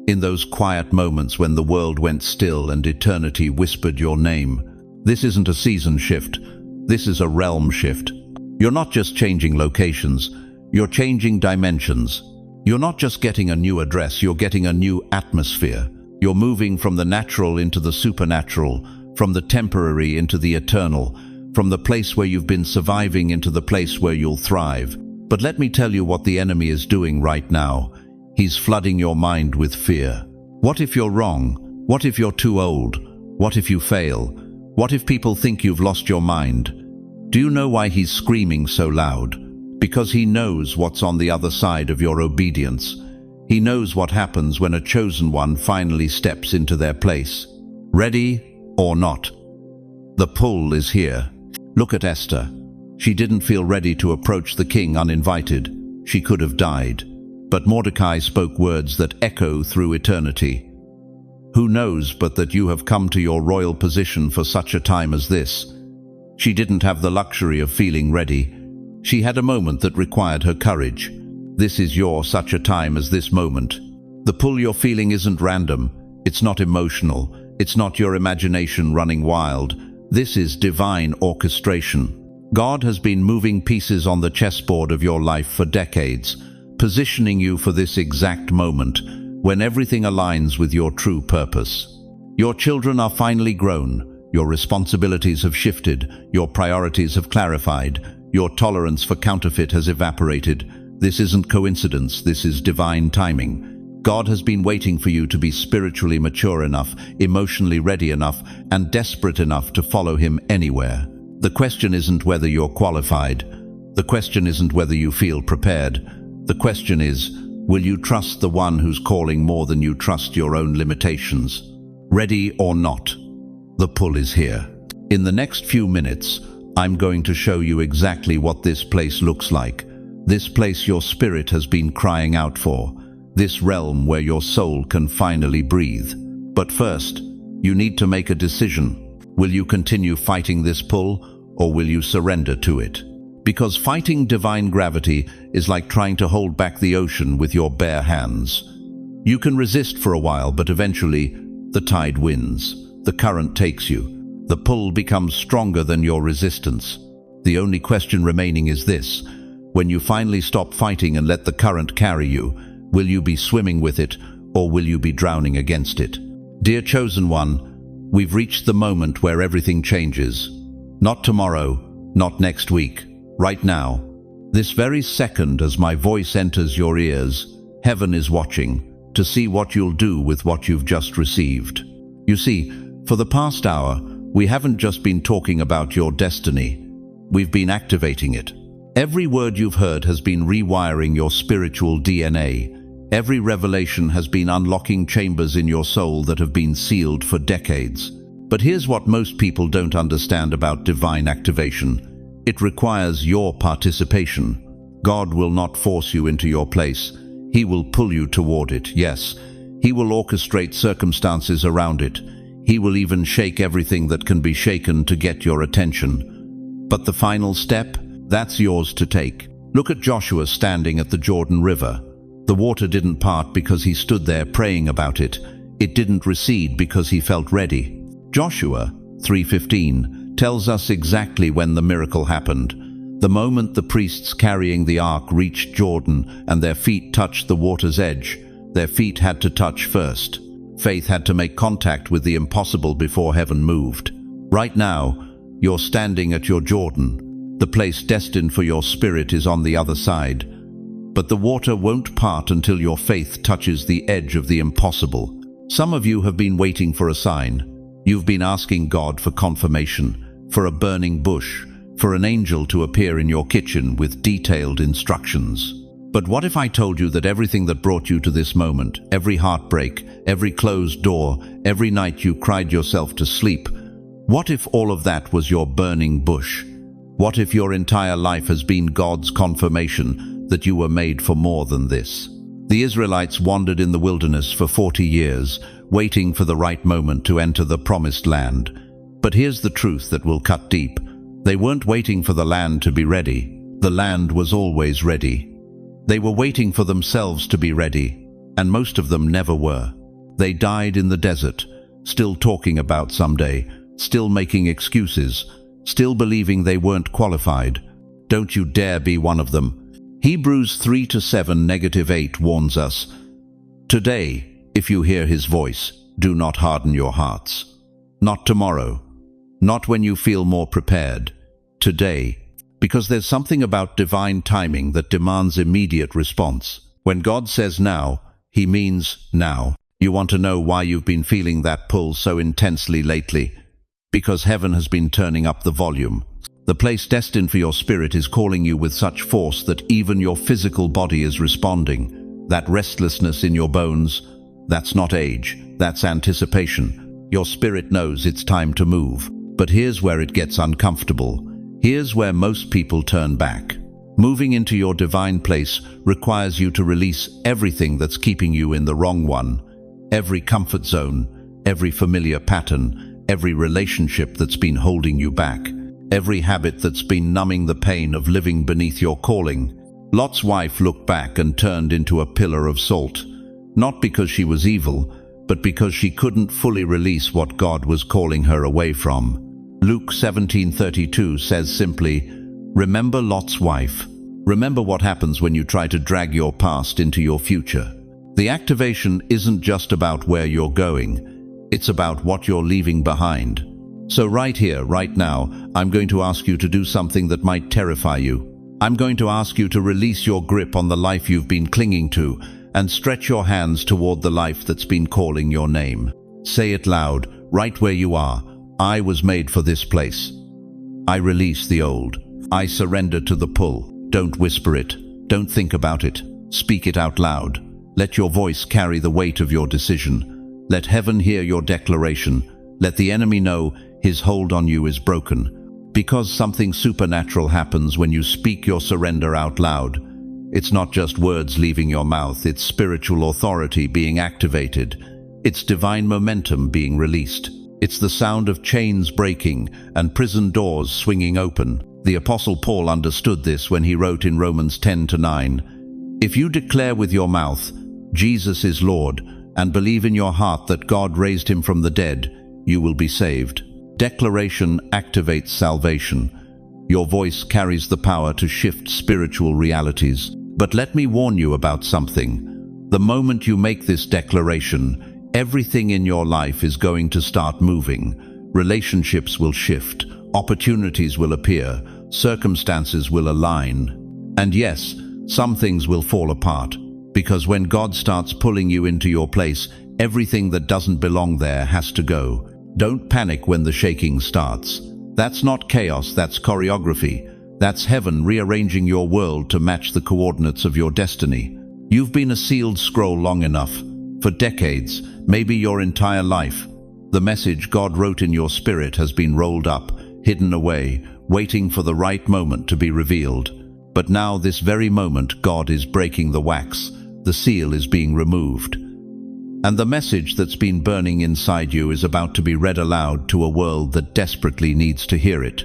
in those quiet moments when the world went still and eternity whispered your name. This isn't a season shift. This is a realm shift. You're not just changing locations. You're changing dimensions. You're not just getting a new address. You're getting a new atmosphere. You're moving from the natural into the supernatural, from the temporary into the eternal, from the place where you've been surviving into the place where you'll thrive. But let me tell you what the enemy is doing right now. He's flooding your mind with fear. What if you're wrong? What if you're too old? What if you fail? What if people think you've lost your mind? Do you know why he's screaming so loud? Because he knows what's on the other side of your obedience. He knows what happens when a chosen one finally steps into their place. Ready or not, the pull is here. Look at Esther. She didn't feel ready to approach the king uninvited. She could have died. But Mordecai spoke words that echo through eternity. Who knows but that you have come to your royal position for such a time as this? She didn't have the luxury of feeling ready. She had a moment that required her courage. This is your such a time as this moment. The pull you're feeling isn't random. It's not emotional. It's not your imagination running wild. This is divine orchestration. God has been moving pieces on the chessboard of your life for decades, positioning you for this exact moment, when everything aligns with your true purpose. Your children are finally grown. Your responsibilities have shifted. Your priorities have clarified. Your tolerance for counterfeit has evaporated. This isn't coincidence. This is divine timing. God has been waiting for you to be spiritually mature enough, emotionally ready enough, and desperate enough to follow him anywhere. The question isn't whether you're qualified. The question isn't whether you feel prepared. The question is, will you trust the one who's calling more than you trust your own limitations? Ready or not, the pull is here. In the next few minutes, I'm going to show you exactly what this place looks like. This place your spirit has been crying out for. This realm where your soul can finally breathe. But first, you need to make a decision. Will you continue fighting this pull, or will you surrender to it? Because fighting divine gravity is like trying to hold back the ocean with your bare hands. You can resist for a while, but eventually, the tide wins. The current takes you. The pull becomes stronger than your resistance. The only question remaining is this: when you finally stop fighting and let the current carry you, will you be swimming with it, or will you be drowning against it? Dear chosen one, we've reached the moment where everything changes. Not tomorrow, not next week, right now. This very second, as my voice enters your ears, heaven is watching to see what you'll do with what you've just received. You see, for the past hour, we haven't just been talking about your destiny. We've been activating it. Every word you've heard has been rewiring your spiritual DNA. Every revelation has been unlocking chambers in your soul that have been sealed for decades. But here's what most people don't understand about divine activation. It requires your participation. God will not force you into your place. He will pull you toward it, yes. He will orchestrate circumstances around it. He will even shake everything that can be shaken to get your attention. But the final step, that's yours to take. Look at Joshua standing at the Jordan River. The water didn't part because he stood there praying about it. It didn't recede because he felt ready. Joshua 3:15 tells us exactly when the miracle happened. The moment the priests carrying the ark reached Jordan and their feet touched the water's edge, their feet had to touch first. Faith had to make contact with the impossible before heaven moved. Right now, you're standing at your Jordan. The place destined for your spirit is on the other side. But the water won't part until your faith touches the edge of the impossible. Some of you have been waiting for a sign. You've been asking God for confirmation, for a burning bush, for an angel to appear in your kitchen with detailed instructions. But what if I told you that everything that brought you to this moment, every heartbreak, every closed door, every night you cried yourself to sleep, what if all of that was your burning bush? What if your entire life has been God's confirmation that you were made for more than this? The Israelites wandered in the wilderness for 40 years, waiting for the right moment to enter the promised land. But here's the truth that will cut deep. They weren't waiting for the land to be ready. The land was always ready. They were waiting for themselves to be ready, and most of them never were. They died in the desert, still talking about someday, still making excuses, still believing they weren't qualified. Don't you dare be one of them. Hebrews 3:7-8 warns us, "Today, if you hear his voice, do not harden your hearts." Not tomorrow, not when you feel more prepared. Today, because there's something about divine timing that demands immediate response. When God says now, he means now. You want to know why you've been feeling that pull so intensely lately? Because heaven has been turning up the volume. The place destined for your spirit is calling you with such force that even your physical body is responding. That restlessness in your bones, that's not age, that's anticipation. Your spirit knows it's time to move. But here's where it gets uncomfortable. Here's where most people turn back. Moving into your divine place requires you to release everything that's keeping you in the wrong one. Every comfort zone, every familiar pattern, every relationship that's been holding you back, every habit that's been numbing the pain of living beneath your calling. Lot's wife looked back and turned into a pillar of salt, not because she was evil, but because she couldn't fully release what God was calling her away from. Luke 17:32 says simply, "Remember Lot's wife." Remember what happens when you try to drag your past into your future. The activation isn't just about where you're going, it's about what you're leaving behind. So right here, right now, I'm going to ask you to do something that might terrify you. I'm going to ask you to release your grip on the life you've been clinging to and stretch your hands toward the life that's been calling your name. Say it loud, right where you are. I was made for this place. I release the old. I surrender to the pull. Don't whisper it. Don't think about it. Speak it out loud. Let your voice carry the weight of your decision. Let heaven hear your declaration. Let the enemy know his hold on you is broken. Because something supernatural happens when you speak your surrender out loud. It's not just words leaving your mouth, it's spiritual authority being activated. It's divine momentum being released. It's the sound of chains breaking and prison doors swinging open. The Apostle Paul understood this when he wrote in Romans 10:9, "If you declare with your mouth, 'Jesus is Lord,' and believe in your heart that God raised him from the dead, you will be saved." Declaration activates salvation. Your voice carries the power to shift spiritual realities. But let me warn you about something. The moment you make this declaration, everything in your life is going to start moving. Relationships will shift, opportunities will appear, circumstances will align. And yes, some things will fall apart, because when God starts pulling you into your place, everything that doesn't belong there has to go. Don't panic when the shaking starts. That's not chaos, that's choreography. That's heaven rearranging your world to match the coordinates of your destiny. You've been a sealed scroll long enough. For decades, maybe your entire life. The message God wrote in your spirit has been rolled up, hidden away, waiting for the right moment to be revealed. But now, this very moment, God is breaking the wax. The seal is being removed. And the message that's been burning inside you is about to be read aloud to a world that desperately needs to hear it.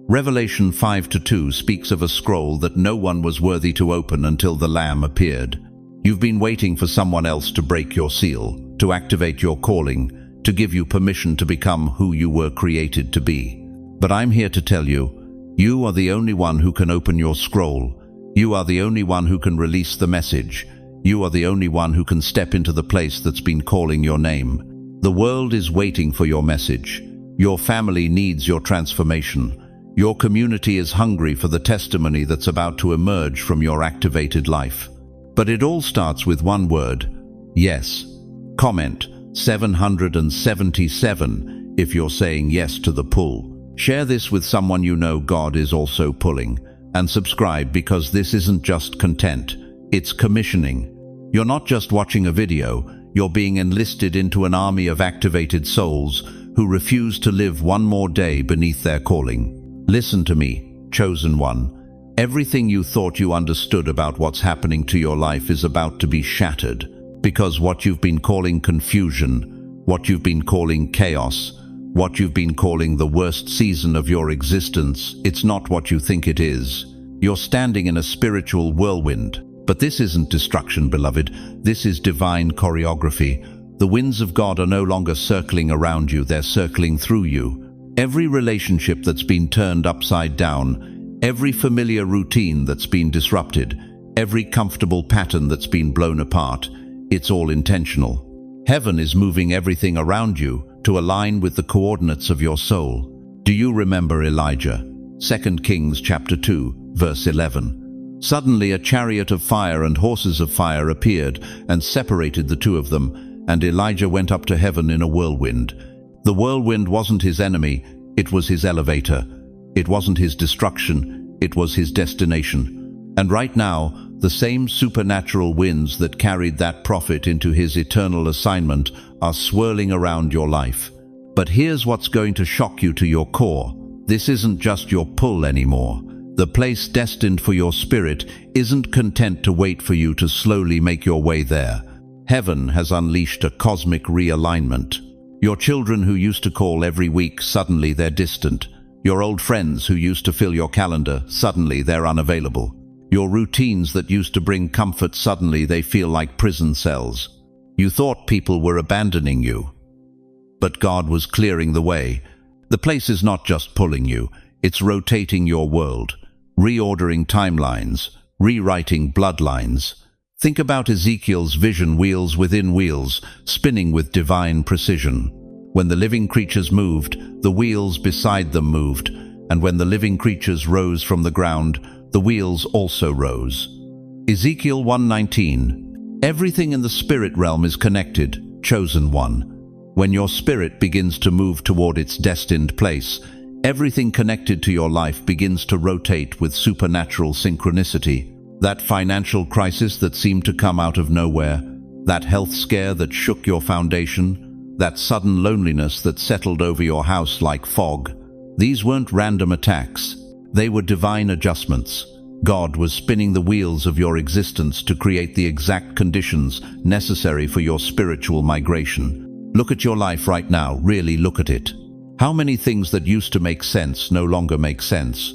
Revelation 5:2 speaks of a scroll that no one was worthy to open until the Lamb appeared. You've been waiting for someone else to break your seal, to activate your calling, to give you permission to become who you were created to be. But I'm here to tell you, you are the only one who can open your scroll. You are the only one who can release the message. You are the only one who can step into the place that's been calling your name. The world is waiting for your message. Your family needs your transformation. Your community is hungry for the testimony that's about to emerge from your activated life. But it all starts with one word: yes. Comment 777 if you're saying yes to the pull. Share this with someone you know God is also pulling. And subscribe, because this isn't just content, it's commissioning. You're not just watching a video, you're being enlisted into an army of activated souls who refuse to live one more day beneath their calling. Listen to me, chosen one. Everything you thought you understood about what's happening to your life is about to be shattered, because what you've been calling confusion, what you've been calling chaos, what you've been calling the worst season of your existence, it's not what you think it is. You're standing in a spiritual whirlwind. But this isn't destruction, beloved. This is divine choreography. The winds of God are no longer circling around you, they're circling through you. Every relationship that's been turned upside down, every familiar routine that's been disrupted, every comfortable pattern that's been blown apart, it's all intentional. Heaven is moving everything around you to align with the coordinates of your soul. Do you remember Elijah? 2 Kings chapter 2, verse 11. Suddenly a chariot of fire and horses of fire appeared and separated the two of them, and Elijah went up to heaven in a whirlwind. The whirlwind wasn't his enemy, it was his elevator. It wasn't his destruction, it was his destination. And right now, the same supernatural winds that carried that prophet into his eternal assignment are swirling around your life. But here's what's going to shock you to your core. This isn't just your pull anymore. The place destined for your spirit isn't content to wait for you to slowly make your way there. Heaven has unleashed a cosmic realignment. Your children who used to call every week, suddenly they're distant. Your old friends who used to fill your calendar, suddenly they're unavailable. Your routines that used to bring comfort, suddenly they feel like prison cells. You thought people were abandoning you, but God was clearing the way. The place is not just pulling you, it's rotating your world, reordering timelines, rewriting bloodlines. Think about Ezekiel's vision, wheels within wheels, spinning with divine precision. When the living creatures moved, the wheels beside them moved, and when the living creatures rose from the ground, the wheels also rose. Ezekiel 1:19. Everything in the spirit realm is connected, chosen one. When your spirit begins to move toward its destined place, everything connected to your life begins to rotate with supernatural synchronicity. That financial crisis that seemed to come out of nowhere, that health scare that shook your foundation, that sudden loneliness that settled over your house like fog, these weren't random attacks. They were divine adjustments. God was spinning the wheels of your existence to create the exact conditions necessary for your spiritual migration. Look at your life right now, really look at it. How many things that used to make sense no longer make sense?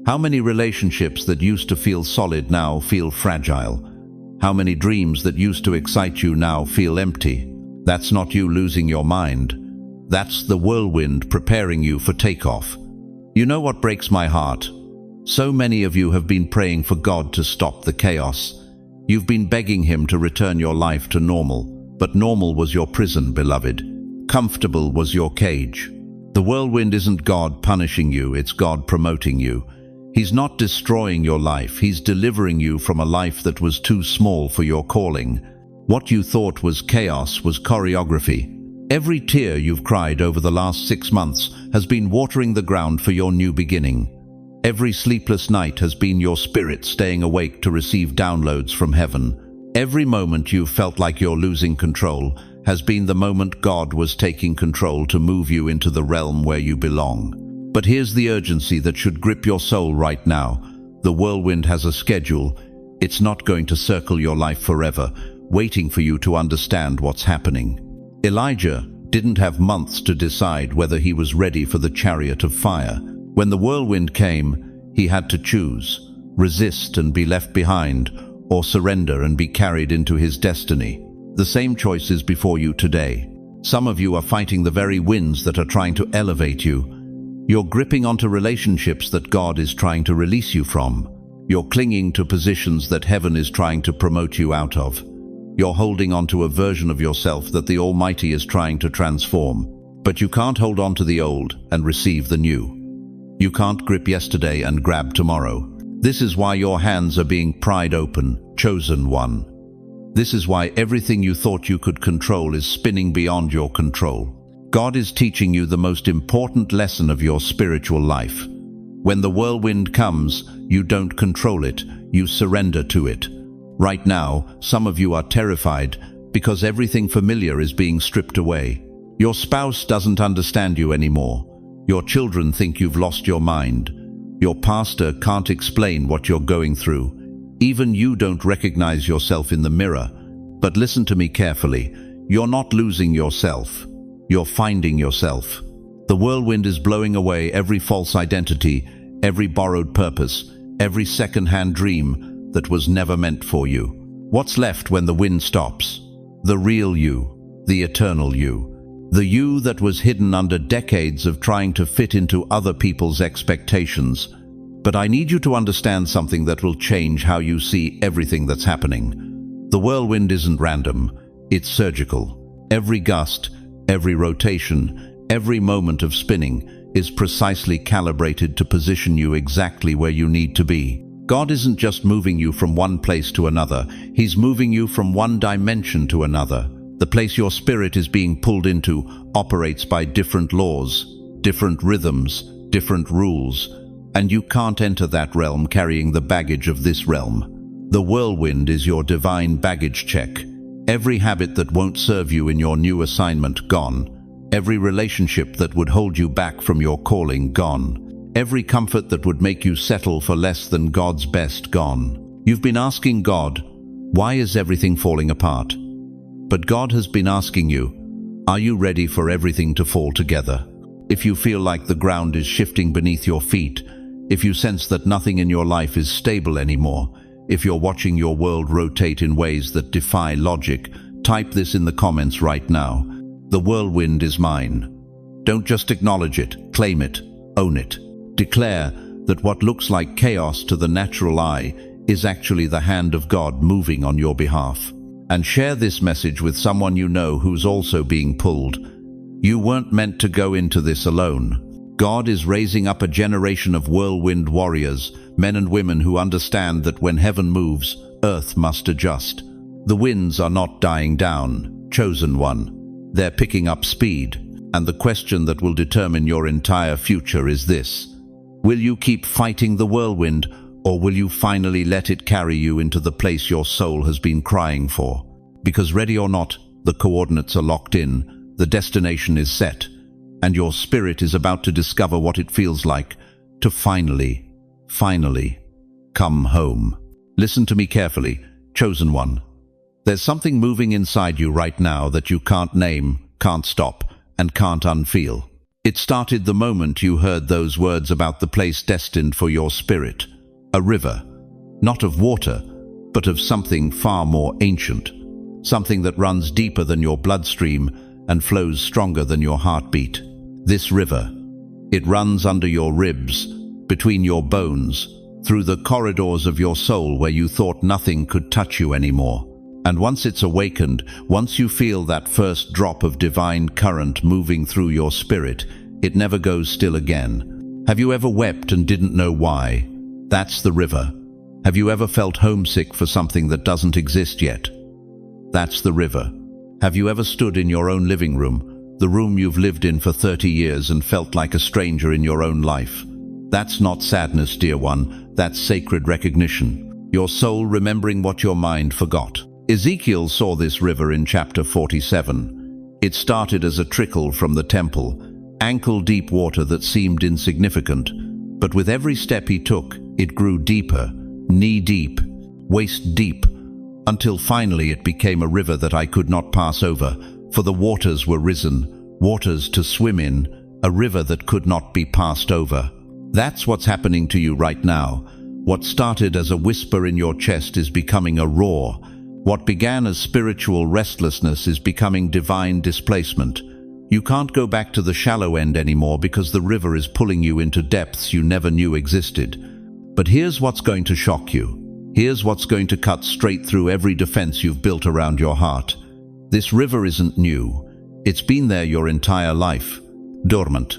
How many relationships that used to feel solid now feel fragile? How many dreams that used to excite you now feel empty? That's not you losing your mind. That's the whirlwind preparing you for takeoff. You know what breaks my heart? So many of you have been praying for God to stop the chaos. You've been begging Him to return your life to normal, but normal was your prison, beloved. Comfortable was your cage. The whirlwind isn't God punishing you, it's God promoting you. He's not destroying your life, He's delivering you from a life that was too small for your calling. What you thought was chaos was choreography. Every tear you've cried over the last 6 months has been watering the ground for your new beginning. Every sleepless night has been your spirit staying awake to receive downloads from heaven. Every moment you've felt like you're losing control has been the moment God was taking control to move you into the realm where you belong. But here's the urgency that should grip your soul right now. The whirlwind has a schedule. It's not going to circle your life forever, waiting for you to understand what's happening. Elijah didn't have months to decide whether he was ready for the chariot of fire. When the whirlwind came, he had to choose: resist and be left behind, or surrender and be carried into his destiny. The same choice is before you today. Some of you are fighting the very winds that are trying to elevate you. You're gripping onto relationships that God is trying to release you from. You're clinging to positions that heaven is trying to promote you out of. You're holding onto a version of yourself that the Almighty is trying to transform. But you can't hold on to the old and receive the new. You can't grip yesterday and grab tomorrow. This is why your hands are being pried open. chosen one. This is why everything you thought you could control is spinning beyond your control. God is teaching you the most important lesson of your spiritual life. When the whirlwind comes, you don't control it, you surrender to it. Right now, some of you are terrified because everything familiar is being stripped away. Your spouse doesn't understand you anymore. Your children think you've lost your mind. Your pastor can't explain what you're going through. Even you don't recognize yourself in the mirror. But listen to me carefully. You're not losing yourself. You're finding yourself. The whirlwind is blowing away every false identity, every borrowed purpose, every second-hand dream that was never meant for you. What's left when the wind stops? The real you, the eternal you. The you that was hidden under decades of trying to fit into other people's expectations. But I need you to understand something that will change how you see everything that's happening. The whirlwind isn't random, it's surgical. Every gust, every rotation, every moment of spinning is precisely calibrated to position you exactly where you need to be. God isn't just moving you from one place to another, He's moving you from one dimension to another. The place your spirit is being pulled into operates by different laws, different rhythms, different rules, and you can't enter that realm carrying the baggage of this realm. The whirlwind is your divine baggage check. Every habit that won't serve you in your new assignment, gone. Every relationship that would hold you back from your calling, gone. Every comfort that would make you settle for less than God's best, gone. You've been asking God, why is everything falling apart? But God has been asking you, are you ready for everything to fall together? If you feel like the ground is shifting beneath your feet, if you sense that nothing in your life is stable anymore, if you're watching your world rotate in ways that defy logic, type this in the comments right now. The whirlwind is mine. Don't just acknowledge it, claim it, own it. Declare that what looks like chaos to the natural eye is actually the hand of God moving on your behalf. And share this message with someone you know who's also being pulled. You weren't meant to go into this alone. God is raising up a generation of whirlwind warriors, men and women who understand that when heaven moves, earth must adjust. The winds are not dying down, chosen one. They're picking up speed, and the question that will determine your entire future is this. Will you keep fighting the whirlwind, or will you finally let it carry you into the place your soul has been crying for? Because ready or not, the coordinates are locked in, the destination is set, and your spirit is about to discover what it feels like to finally come home. Listen to me carefully, chosen one. There's something moving inside you right now that you can't name, can't stop, and can't unfeel. It started the moment you heard those words about the place destined for your spirit. A river, not of water, but of something far more ancient. Something that runs deeper than your bloodstream and flows stronger than your heartbeat. This river, it runs under your ribs, between your bones, through the corridors of your soul where you thought nothing could touch you anymore. And once it's awakened, once you feel that first drop of divine current moving through your spirit, it never goes still again. Have you ever wept and didn't know why? That's the river. Have you ever felt homesick for something that doesn't exist yet? That's the river. Have you ever stood in your own living room, the room you've lived in for 30 years and felt like a stranger in your own life? That's not sadness, dear one. That's sacred recognition. Your soul remembering what your mind forgot. Ezekiel saw this river in chapter 47. It started as a trickle from the temple, ankle-deep water that seemed insignificant. But with every step he took, it grew deeper, knee-deep, waist-deep, until finally it became a river that I could not pass over, for the waters were risen, waters to swim in, a river that could not be passed over. That's what's happening to you right now. What started as a whisper in your chest is becoming a roar. What began as spiritual restlessness is becoming divine displacement. You can't go back to the shallow end anymore because the river is pulling you into depths you never knew existed. But here's what's going to shock you. Here's what's going to cut straight through every defense you've built around your heart. This river isn't new. It's been there your entire life. Dormant.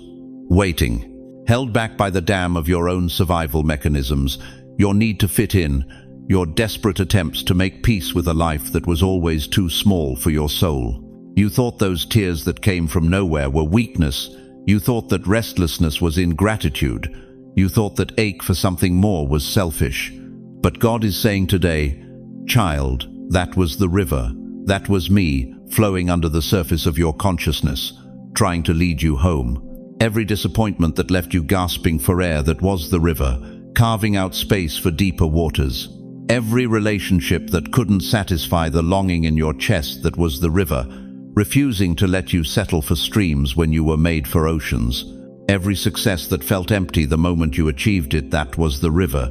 Waiting. Held back by the dam of your own survival mechanisms, your need to fit in, your desperate attempts to make peace with a life that was always too small for your soul. You thought those tears that came from nowhere were weakness. You thought that restlessness was ingratitude. You thought that ache for something more was selfish. But God is saying today, child, that was the river. That was me, flowing under the surface of your consciousness, trying to lead you home. Every disappointment that left you gasping for air, that was the river, carving out space for deeper waters. Every relationship that couldn't satisfy the longing in your chest, that was the river, refusing to let you settle for streams when you were made for oceans. Every success that felt empty the moment you achieved it, that was the river,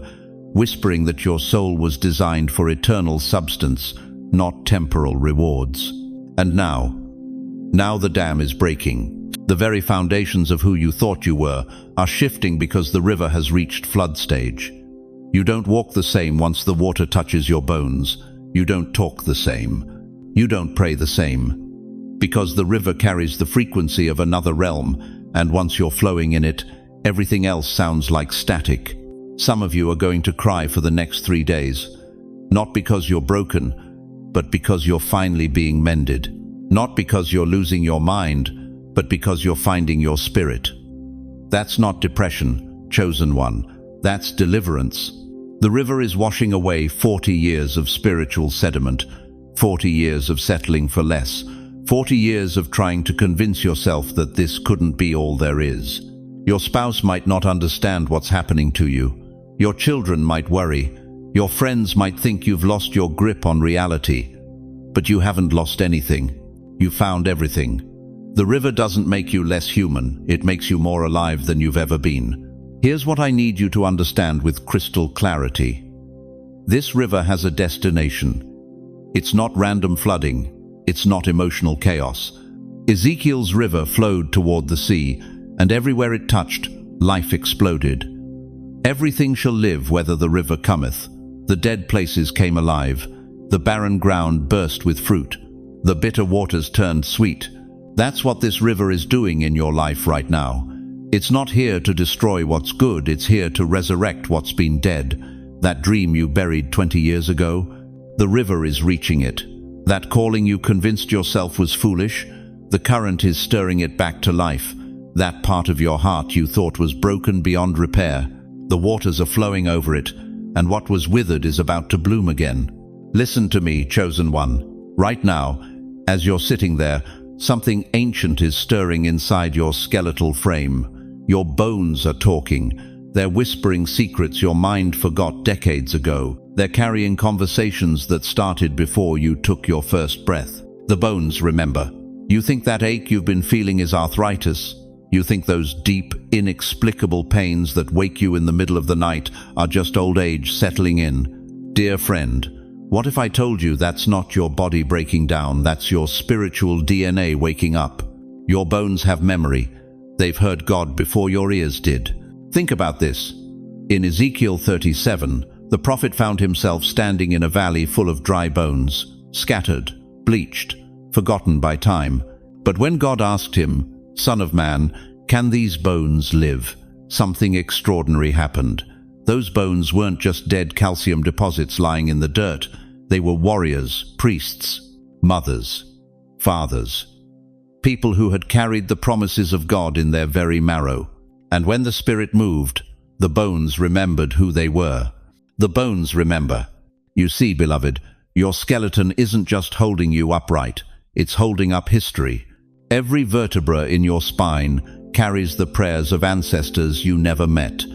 whispering that your soul was designed for eternal substance, not temporal rewards. And now the dam is breaking. The very foundations of who you thought you were are shifting because the river has reached flood stage. You don't walk the same once the water touches your bones. You don't talk the same. You don't pray the same. Because the river carries the frequency of another realm, and once you're flowing in it, everything else sounds like static. Some of you are going to cry for the next 3 days. Not because you're broken, but because you're finally being mended. Not because you're losing your mind, but because you're finding your spirit. That's not depression, chosen one. That's deliverance. The river is washing away 40 years of spiritual sediment, 40 years of settling for less, 40 years of trying to convince yourself that this couldn't be all there is. Your spouse might not understand what's happening to you. Your children might worry. Your friends might think you've lost your grip on reality. But you haven't lost anything. You found everything. The river doesn't make you less human. It makes you more alive than you've ever been. Here's what I need you to understand with crystal clarity. This river has a destination. It's not random flooding. It's not emotional chaos. Ezekiel's river flowed toward the sea, and everywhere it touched, life exploded. Everything shall live whether the river cometh. The dead places came alive. The barren ground burst with fruit. The bitter waters turned sweet. That's what this river is doing in your life right now. It's not here to destroy what's good. It's here to resurrect what's been dead. That dream you buried 20 years ago, the river is reaching it. That calling you convinced yourself was foolish, the current is stirring it back to life. That part of your heart you thought was broken beyond repair, the waters are flowing over it, and what was withered is about to bloom again. Listen to me, chosen one. Right now, as you're sitting there, something ancient is stirring inside your skeletal frame. Your bones are talking. They're whispering secrets your mind forgot decades ago. They're carrying conversations that started before you took your first breath. The bones remember. You think that ache you've been feeling is arthritis. You think those deep, inexplicable pains that wake you in the middle of the night are just old age settling in. Dear friend, what if I told you that's not your body breaking down, that's your spiritual DNA waking up? Your bones have memory. They've heard God before your ears did. Think about this. In Ezekiel 37, the prophet found himself standing in a valley full of dry bones, scattered, bleached, forgotten by time. But when God asked him, "Son of man, can these bones live?" something extraordinary happened. Those bones weren't just dead calcium deposits lying in the dirt. They were warriors, priests, mothers, fathers, people who had carried the promises of God in their very marrow. And when the Spirit moved, the bones remembered who they were. The bones remember. You see, beloved, your skeleton isn't just holding you upright, it's holding up history. Every vertebra in your spine carries the prayers of ancestors you never met.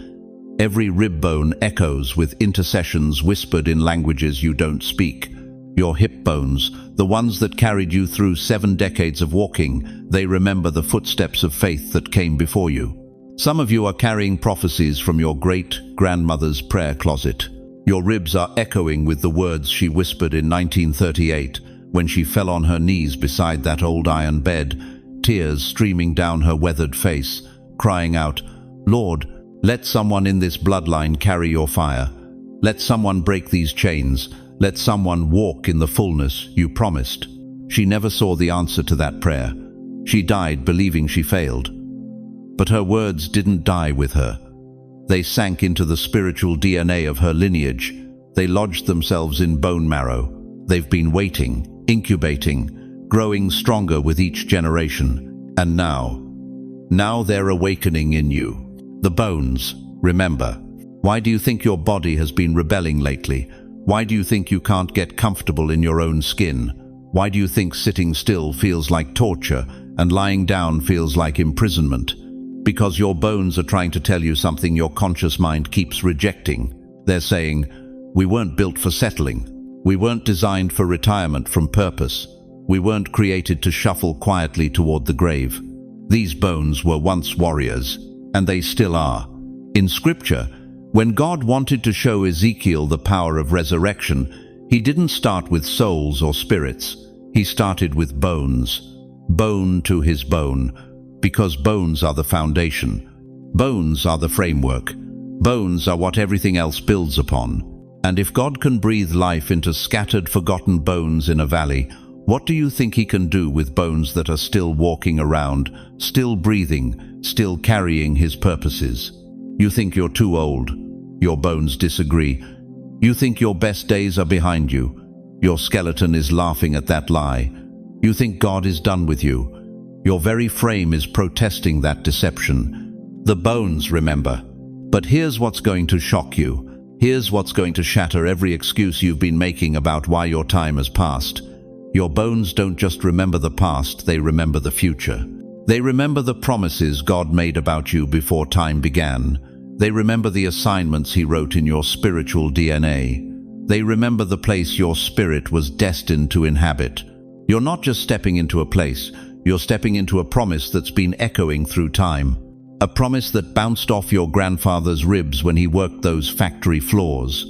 Every rib bone echoes with intercessions whispered in languages you don't speak. Your hip bones, the ones that carried you through 7 decades of walking, they remember the footsteps of faith that came before you. Some of you are carrying prophecies from your great-grandmother's prayer closet. Your ribs are echoing with the words she whispered in 1938 when she fell on her knees beside that old iron bed, tears streaming down her weathered face, crying out, "Lord, let someone in this bloodline carry your fire. Let someone break these chains. Let someone walk in the fullness you promised." She never saw the answer to that prayer. She died believing she failed. But her words didn't die with her. They sank into the spiritual DNA of her lineage. They lodged themselves in bone marrow. They've been waiting, incubating, growing stronger with each generation. And now they're awakening in you. The bones, remember. Why do you think your body has been rebelling lately? Why do you think you can't get comfortable in your own skin? Why do you think sitting still feels like torture and lying down feels like imprisonment? Because your bones are trying to tell you something your conscious mind keeps rejecting. They're saying, we weren't built for settling. We weren't designed for retirement from purpose. We weren't created to shuffle quietly toward the grave. These bones were once warriors, and they still are. In Scripture, when God wanted to show Ezekiel the power of resurrection, he didn't start with souls or spirits. He started with bones, bone to his bone, because bones are the foundation. Bones are the framework. Bones are what everything else builds upon. And if God can breathe life into scattered, forgotten bones in a valley, what do you think he can do with bones that are still walking around, still breathing, still carrying his purposes? You think you're too old. Your bones disagree. You think your best days are behind you. Your skeleton is laughing at that lie. You think God is done with you. Your very frame is protesting that deception. The bones, remember. But here's what's going to shock you. Here's what's going to shatter every excuse you've been making about why your time has passed. Your bones don't just remember the past, they remember the future. They remember the promises God made about you before time began. They remember the assignments he wrote in your spiritual DNA. They remember the place your spirit was destined to inhabit. You're not just stepping into a place, you're stepping into a promise that's been echoing through time. A promise that bounced off your grandfather's ribs when he worked those factory floors.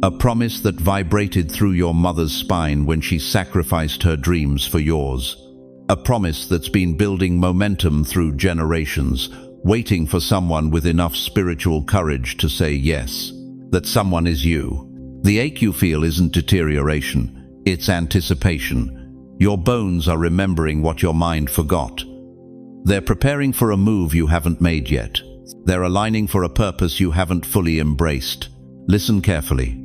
A promise that vibrated through your mother's spine when she sacrificed her dreams for yours. A promise that's been building momentum through generations, waiting for someone with enough spiritual courage to say yes. That someone is you. The ache you feel isn't deterioration, it's anticipation. Your bones are remembering what your mind forgot. They're preparing for a move you haven't made yet. They're aligning for a purpose you haven't fully embraced. Listen carefully.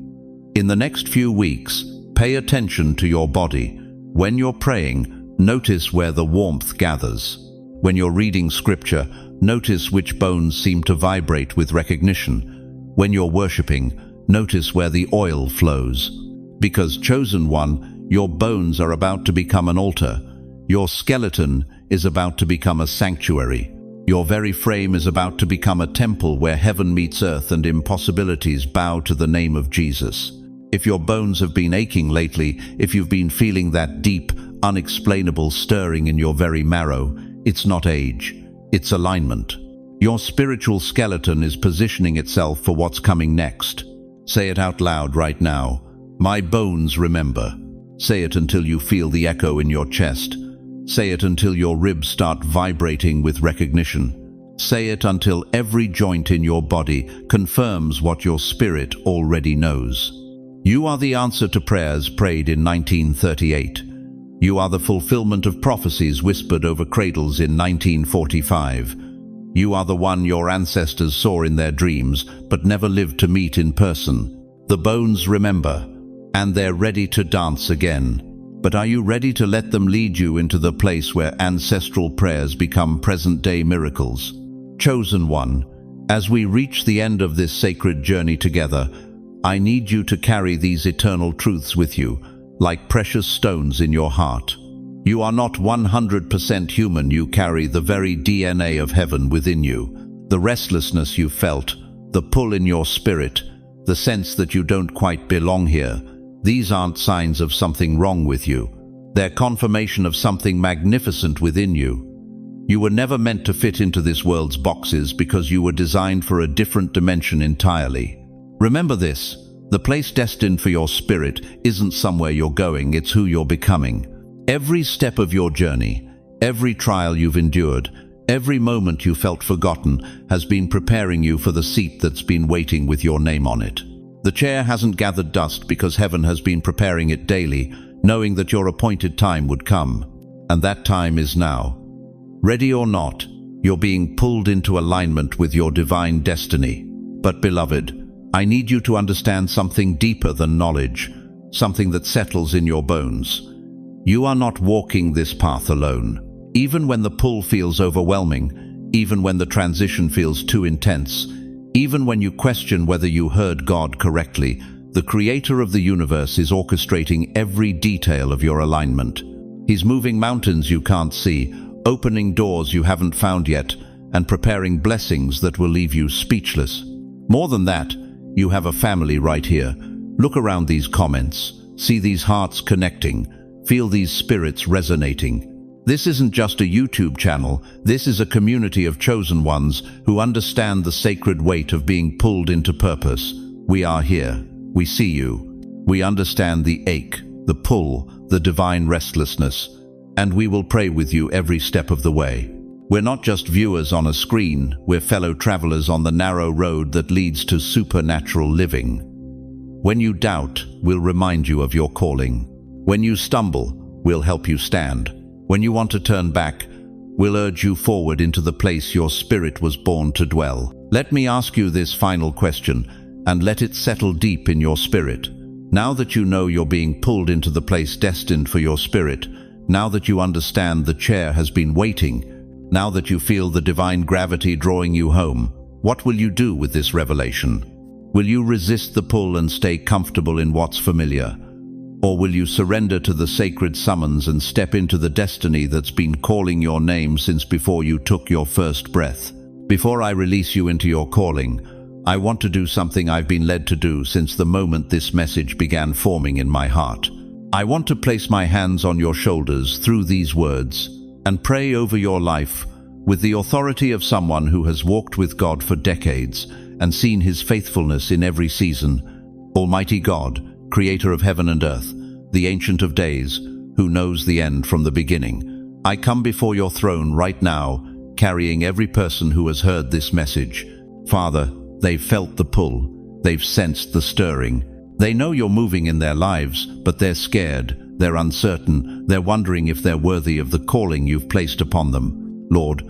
In the next few weeks, pay attention to your body. When you're praying, notice where the warmth gathers. When you're reading scripture, notice which bones seem to vibrate with recognition. When you're worshiping, notice where the oil flows. Because, chosen one, your bones are about to become an altar. Your skeleton is about to become a sanctuary. Your very frame is about to become a temple where heaven meets earth and impossibilities bow to the name of Jesus. If your bones have been aching lately, if you've been feeling that deep, unexplainable stirring in your very marrow, it's not age, it's alignment. Your spiritual skeleton is positioning itself for what's coming next. Say it out loud right now. My bones remember. Say it until you feel the echo in your chest. Say it until your ribs start vibrating with recognition. Say it until every joint in your body confirms what your spirit already knows. You are the answer to prayers prayed in 1938. You are the fulfillment of prophecies whispered over cradles in 1945. You are the one your ancestors saw in their dreams, but never lived to meet in person. The bones remember, and they're ready to dance again. But are you ready to let them lead you into the place where ancestral prayers become present-day miracles? Chosen one, as we reach the end of this sacred journey together, I need you to carry these eternal truths with you, like precious stones in your heart. You are not 100% human, you carry the very DNA of heaven within you. The restlessness you felt, the pull in your spirit, the sense that you don't quite belong here. These aren't signs of something wrong with you. They're confirmation of something magnificent within you. You were never meant to fit into this world's boxes because you were designed for a different dimension entirely. Remember this, the place destined for your spirit isn't somewhere you're going, it's who you're becoming. Every step of your journey, every trial you've endured, every moment you felt forgotten has been preparing you for the seat that's been waiting with your name on it. The chair hasn't gathered dust because heaven has been preparing it daily, knowing that your appointed time would come. And that time is now. Ready or not, you're being pulled into alignment with your divine destiny. But beloved, I need you to understand something deeper than knowledge, something that settles in your bones. You are not walking this path alone. Even when the pull feels overwhelming, even when the transition feels too intense, even when you question whether you heard God correctly, the Creator of the universe is orchestrating every detail of your alignment. He's moving mountains you can't see, opening doors you haven't found yet, and preparing blessings that will leave you speechless. More than that, you have a family right here. Look around these comments. See these hearts connecting. Feel these spirits resonating. This isn't just a YouTube channel. This is a community of chosen ones who understand the sacred weight of being pulled into purpose. We are here. We see you. We understand the ache, the pull, the divine restlessness, and we will pray with you every step of the way. We're not just viewers on a screen, we're fellow travelers on the narrow road that leads to supernatural living. When you doubt, we'll remind you of your calling. When you stumble, we'll help you stand. When you want to turn back, we'll urge you forward into the place your spirit was born to dwell. Let me ask you this final question, and let it settle deep in your spirit. Now that you know you're being pulled into the place destined for your spirit, now that you understand the chair has been waiting, now that you feel the divine gravity drawing you home, what will you do with this revelation? Will you resist the pull and stay comfortable in what's familiar? Or will you surrender to the sacred summons and step into the destiny that's been calling your name since before you took your first breath? Before I release you into your calling, I want to do something I've been led to do since the moment this message began forming in my heart. I want to place my hands on your shoulders through these words and pray over your life with the authority of someone who has walked with God for decades and seen His faithfulness in every season. Almighty God, Creator of heaven and earth, the Ancient of Days, who knows the end from the beginning, I come before your throne right now, carrying every person who has heard this message. Father, they've felt the pull, they've sensed the stirring. They know you're moving in their lives, but they're scared, they're uncertain, they're wondering if they're worthy of the calling you've placed upon them. Lord,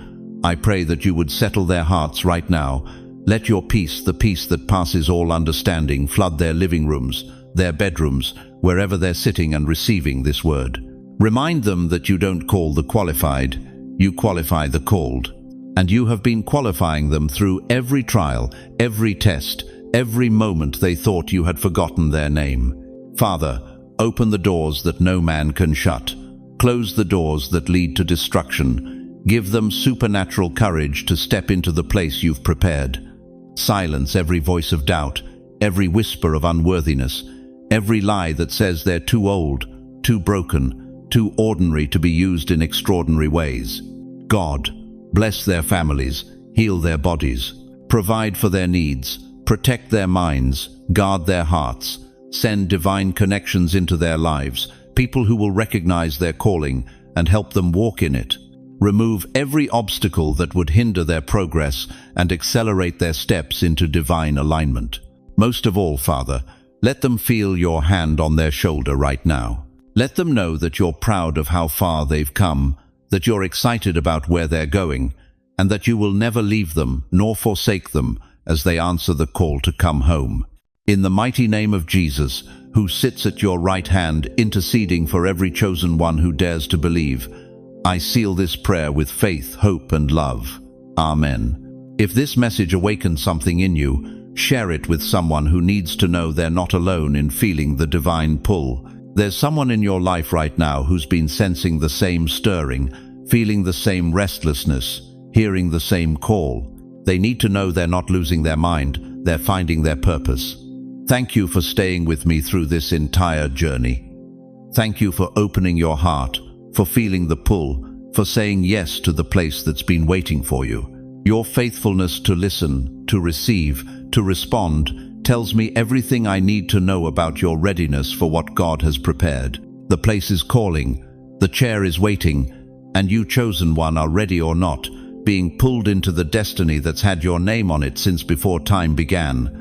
I pray that you would settle their hearts right now. Let your peace, the peace that passes all understanding, flood their living rooms, their bedrooms, wherever they're sitting and receiving this word. Remind them that you don't call the qualified, you qualify the called. And you have been qualifying them through every trial, every test, every moment they thought you had forgotten their name. Father, open the doors that no man can shut. Close the doors that lead to destruction. Give them supernatural courage to step into the place you've prepared. Silence every voice of doubt, every whisper of unworthiness, every lie that says they're too old, too broken, too ordinary to be used in extraordinary ways. God, bless their families, heal their bodies, provide for their needs, protect their minds, guard their hearts, send divine connections into their lives, people who will recognize their calling and help them walk in it. Remove every obstacle that would hinder their progress and accelerate their steps into divine alignment. Most of all, Father, let them feel your hand on their shoulder right now. Let them know that you're proud of how far they've come, that you're excited about where they're going, and that you will never leave them nor forsake them as they answer the call to come home. In the mighty name of Jesus, who sits at your right hand interceding for every chosen one who dares to believe, I seal this prayer with faith, hope, and love. Amen. If this message awakens something in you, share it with someone who needs to know they're not alone in feeling the divine pull. There's someone in your life right now who's been sensing the same stirring, feeling the same restlessness, hearing the same call. They need to know they're not losing their mind, they're finding their purpose. Thank you for staying with me through this entire journey. Thank you for opening your heart, for feeling the pull, for saying yes to the place that's been waiting for you. Your faithfulness to listen, to receive, to respond, tells me everything I need to know about your readiness for what God has prepared. The place is calling, the chair is waiting, and you, chosen one, are ready or not, being pulled into the destiny that's had your name on it since before time began.